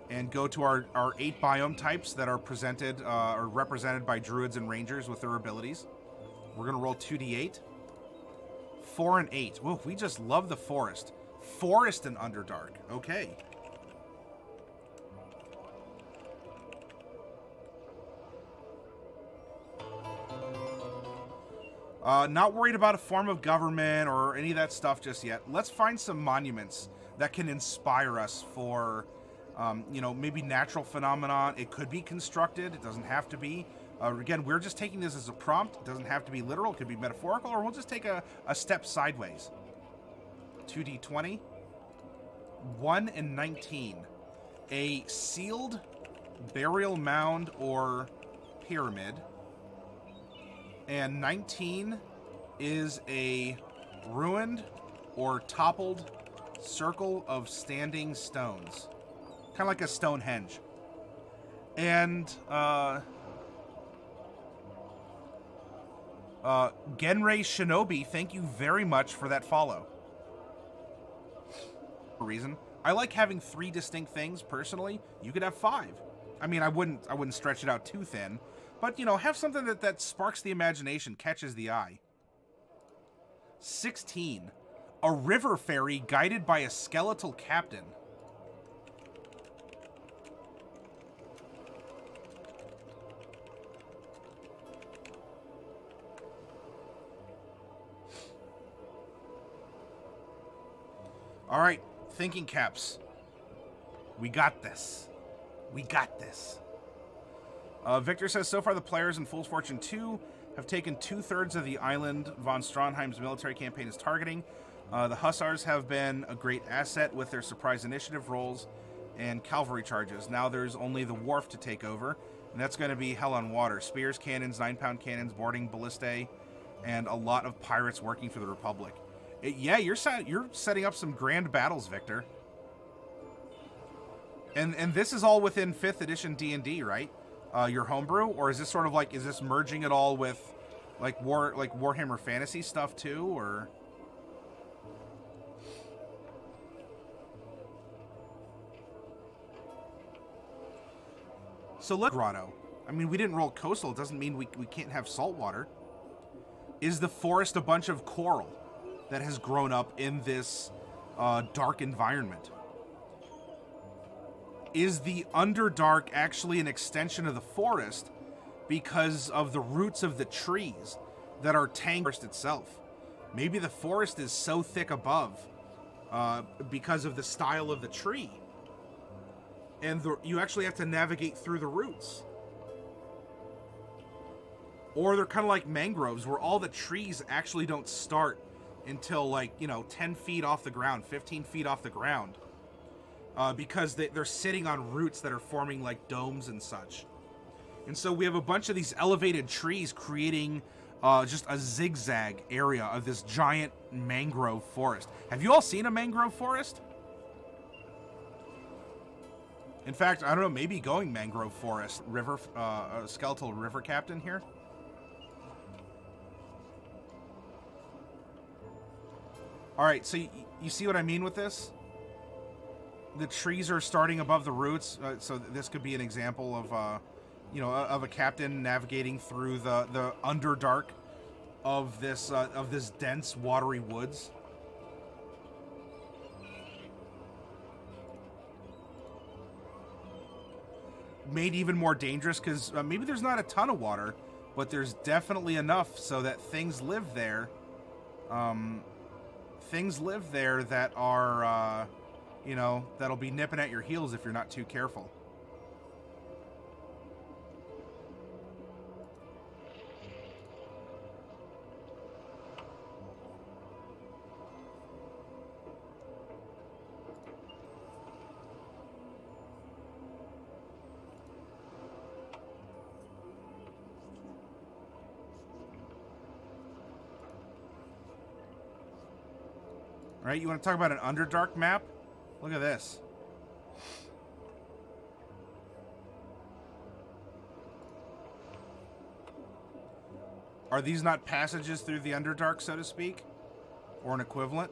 and go to our 8 biome types that are presented or represented by druids and rangers with their abilities. We're going to roll 2d8. 4 and 8. Whoa, we just love the forest. Forest and Underdark. Okay. Not worried about a form of government or any of that stuff just yet. Let's find some monuments that can inspire us for, you know, maybe natural phenomenon. It could be constructed. It doesn't have to be. Again, we're just taking this as a prompt. It doesn't have to be literal. It could be metaphorical, or we'll just take a step sideways. 2d20. 1 and 19. A sealed burial mound or pyramid. And 19 is a ruined or toppled circle of standing stones. Kind of like a Stonehenge. And, Genrei Shinobi, thank you very much for that follow. For reason. I like having 3 distinct things, personally. You could have 5. I mean, I wouldn't stretch it out too thin. But, you know, have something that sparks the imagination, catches the eye. 16. A river ferry guided by a skeletal captain. All right, thinking caps. We got this. We got this. Victor says, so far the players in Fool's Fortune 2 have taken 2/3 of the island von Stromheim's military campaign is targeting. The Hussars have been a great asset with their surprise initiative rolls and cavalry charges. Now there's only the wharf to take over, and that's going to be hell on water. Spears, cannons, 9-pound cannons, boarding ballistae, and a lot of pirates working for the Republic. Yeah, you're setting up some grand battles, Victor. And this is all within 5th edition D&D, right? Your homebrew, or is this sort of like, is this merging it all with like Warhammer Fantasy stuff too, or? So let's grotto. I mean, we didn't roll coastal. It doesn't mean we can't have saltwater. Is the forest a bunch of coral that has grown up in this dark environment? Is the Underdark actually an extension of the forest because of the roots of the trees that are tangled itself? Maybe the forest is so thick above because of the style of the tree. And you actually have to navigate through the roots. Or they're kind of like mangroves where all the trees actually don't start until, like, you know, 10 feet off the ground, 15 feet off the ground. Because they're sitting on roots that are forming like domes and such. And so we have a bunch of these elevated trees creating just a zigzag area of this giant mangrove forest. Have you all seen a mangrove forest? In fact, I don't know, maybe going mangrove forest. Skeletal river captain here. All right, so you see what I mean with this? The trees are starting above the roots, so this could be an example of, you know, of a captain navigating through the Underdark of this dense, watery woods. Made even more dangerous because maybe there's not a ton of water, but there's definitely enough so that things live there. Things live there that are, you know, that'll be nipping at your heels if you're not too careful. All right, you want to talk about an Underdark map? Look at this. Are these not passages through the Underdark, so to speak? Or an equivalent?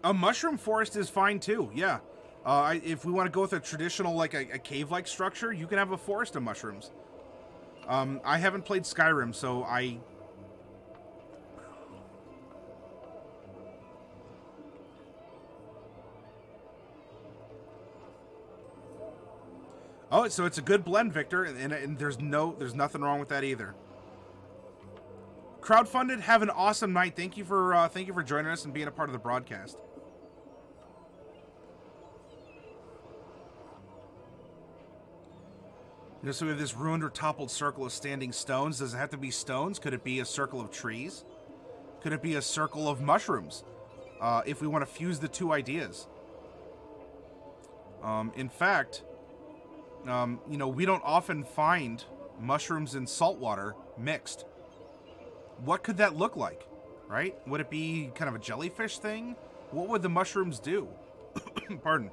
A mushroom forest is fine too, yeah. If we want to go with a traditional, like a cave-like structure, you can have a forest of mushrooms. I haven't played Skyrim, so I... Oh, so it's a good blend, Victor, and there's nothing wrong with that either. Crowdfunded, have an awesome night. Thank you for joining us and being a part of the broadcast. You know, so we have this ruined or toppled circle of standing stones. Does it have to be stones? Could it be a circle of trees? Could it be a circle of mushrooms? If we want to fuse the two ideas. In fact, you know, we don't often find mushrooms and saltwater mixed. What could that look like, right? Would it be kind of a jellyfish thing? What would the mushrooms do? Pardon.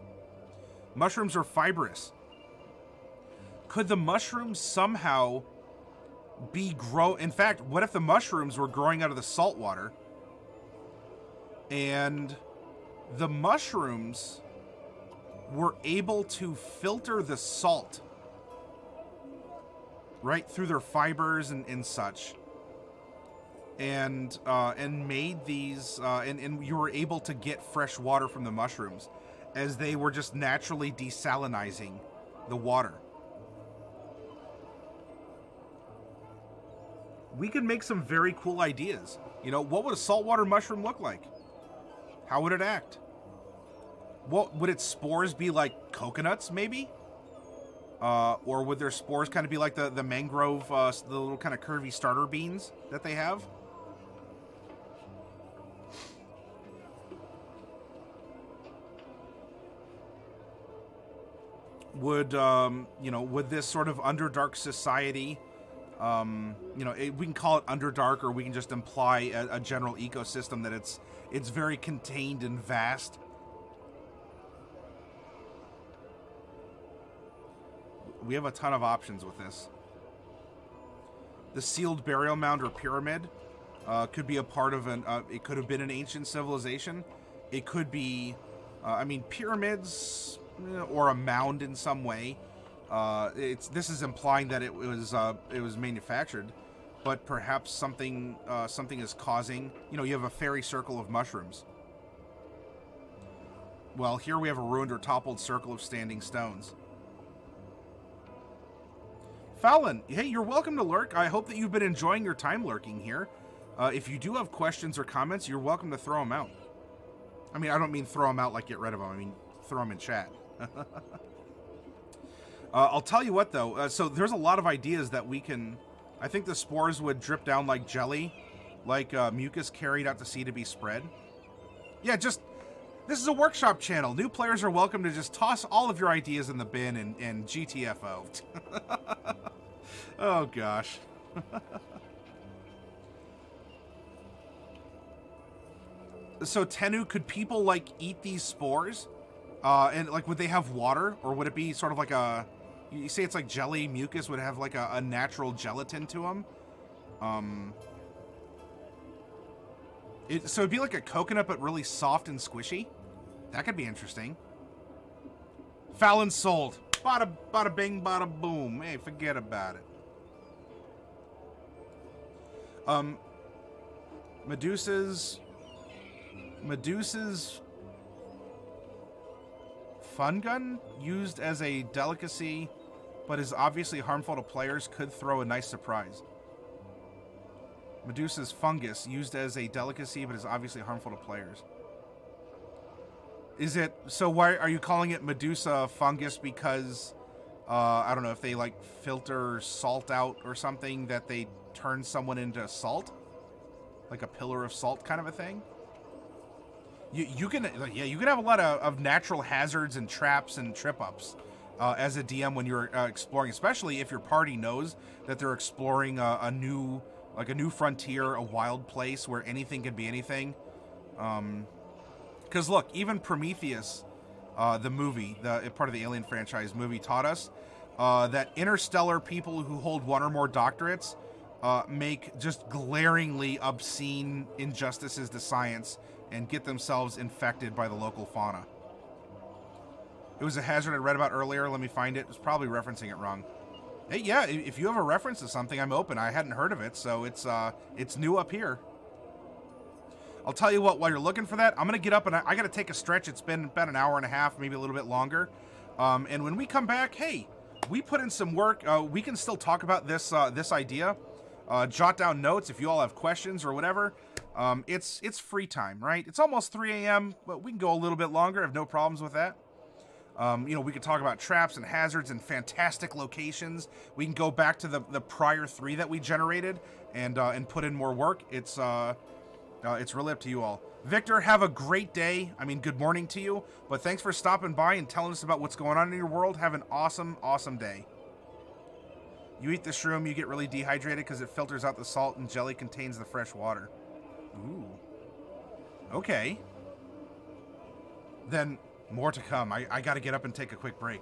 Mushrooms are fibrous. Could the mushrooms somehow in fact, what if the mushrooms were growing out of the salt water and the mushrooms were able to filter the salt right through their fibers and such, and made these and you were able to get fresh water from the mushrooms as they were just naturally desalinizing the water. We could make some very cool ideas. You know, what would a saltwater mushroom look like? How would it act? What would its spores be, like coconuts, maybe? Or would their spores kind of be like the mangrove, the little kind of curvy starter beans that they have? Would, you know, would this sort of Underdark society, you know, we can call it Underdark, or we can just imply a general ecosystem that it's very contained and vast. We have a ton of options with this. The sealed burial mound or pyramid could be a part of it could have been an ancient civilization. It could be, I mean, pyramids or a mound in some way. This is implying that it was manufactured, but perhaps something is causing. You know, you have a fairy circle of mushrooms. Well, here we have a ruined or toppled circle of standing stones. Fallon, hey, you're welcome to lurk. I hope that you've been enjoying your time lurking here. If you do have questions or comments, you're welcome to throw them out. I mean, I don't mean throw them out like get rid of them. I mean, throw them in chat. I'll tell you what, though. So there's a lot of ideas that we can... I think the spores would drip down like jelly, like mucus carried out to sea to be spread. Yeah, just... This is a workshop channel. New players are welcome to just toss all of your ideas in the bin and GTFO. Oh, gosh. So, Tennu, could people, like, eat these spores? And, like, would they have water? Or would it be sort of like a... You say it's like jelly, mucus, would it have, like, a natural gelatin to them? So it'd be like a coconut, but really soft and squishy? That could be interesting. Fallon sold. Bada, bada bing, bada boom. Hey, forget about it. Medusa's fun gun, used as a delicacy, but is obviously harmful to players, could throw a nice surprise. Medusa's fungus, used as a delicacy, but is obviously harmful to players. Is it... So why are you calling it Medusa fungus? Because, I don't know, if they, like, filter salt out or something, that they turn someone into salt? Like a pillar of salt kind of a thing? You can have a lot of natural hazards and traps and trip-ups as a DM when you're exploring, especially if your party knows that they're exploring a new frontier, a wild place where anything can be anything. Because look, even Prometheus, the movie, part of the Alien franchise movie, taught us that interstellar people who hold one or more doctorates make just glaringly obscene injustices to science and get themselves infected by the local fauna. It was a hazard I read about earlier. Let me find it. It was probably referencing it wrong. Hey, yeah, if you have a reference to something, I'm open. I hadn't heard of it, so it's new up here. I'll tell you what, while you're looking for that, I'm going to get up and I got to take a stretch. It's been about an hour and a half, maybe a little bit longer. And when we come back, hey, we put in some work. We can still talk about this this idea. Jot down notes if you all have questions or whatever. It's free time, right? It's almost 3 a.m., but we can go a little bit longer. I have no problems with that. You know, we could talk about traps and hazards and fantastic locations. We can go back to the prior 3 that we generated and put in more work. It's really up to you all. Victor, have a great day. I mean, good morning to you. But thanks for stopping by and telling us about what's going on in your world. Have an awesome, awesome day. You eat the shroom, you get really dehydrated because it filters out the salt and jelly contains the fresh water. Ooh. Okay. Then more to come. I got to get up and take a quick break.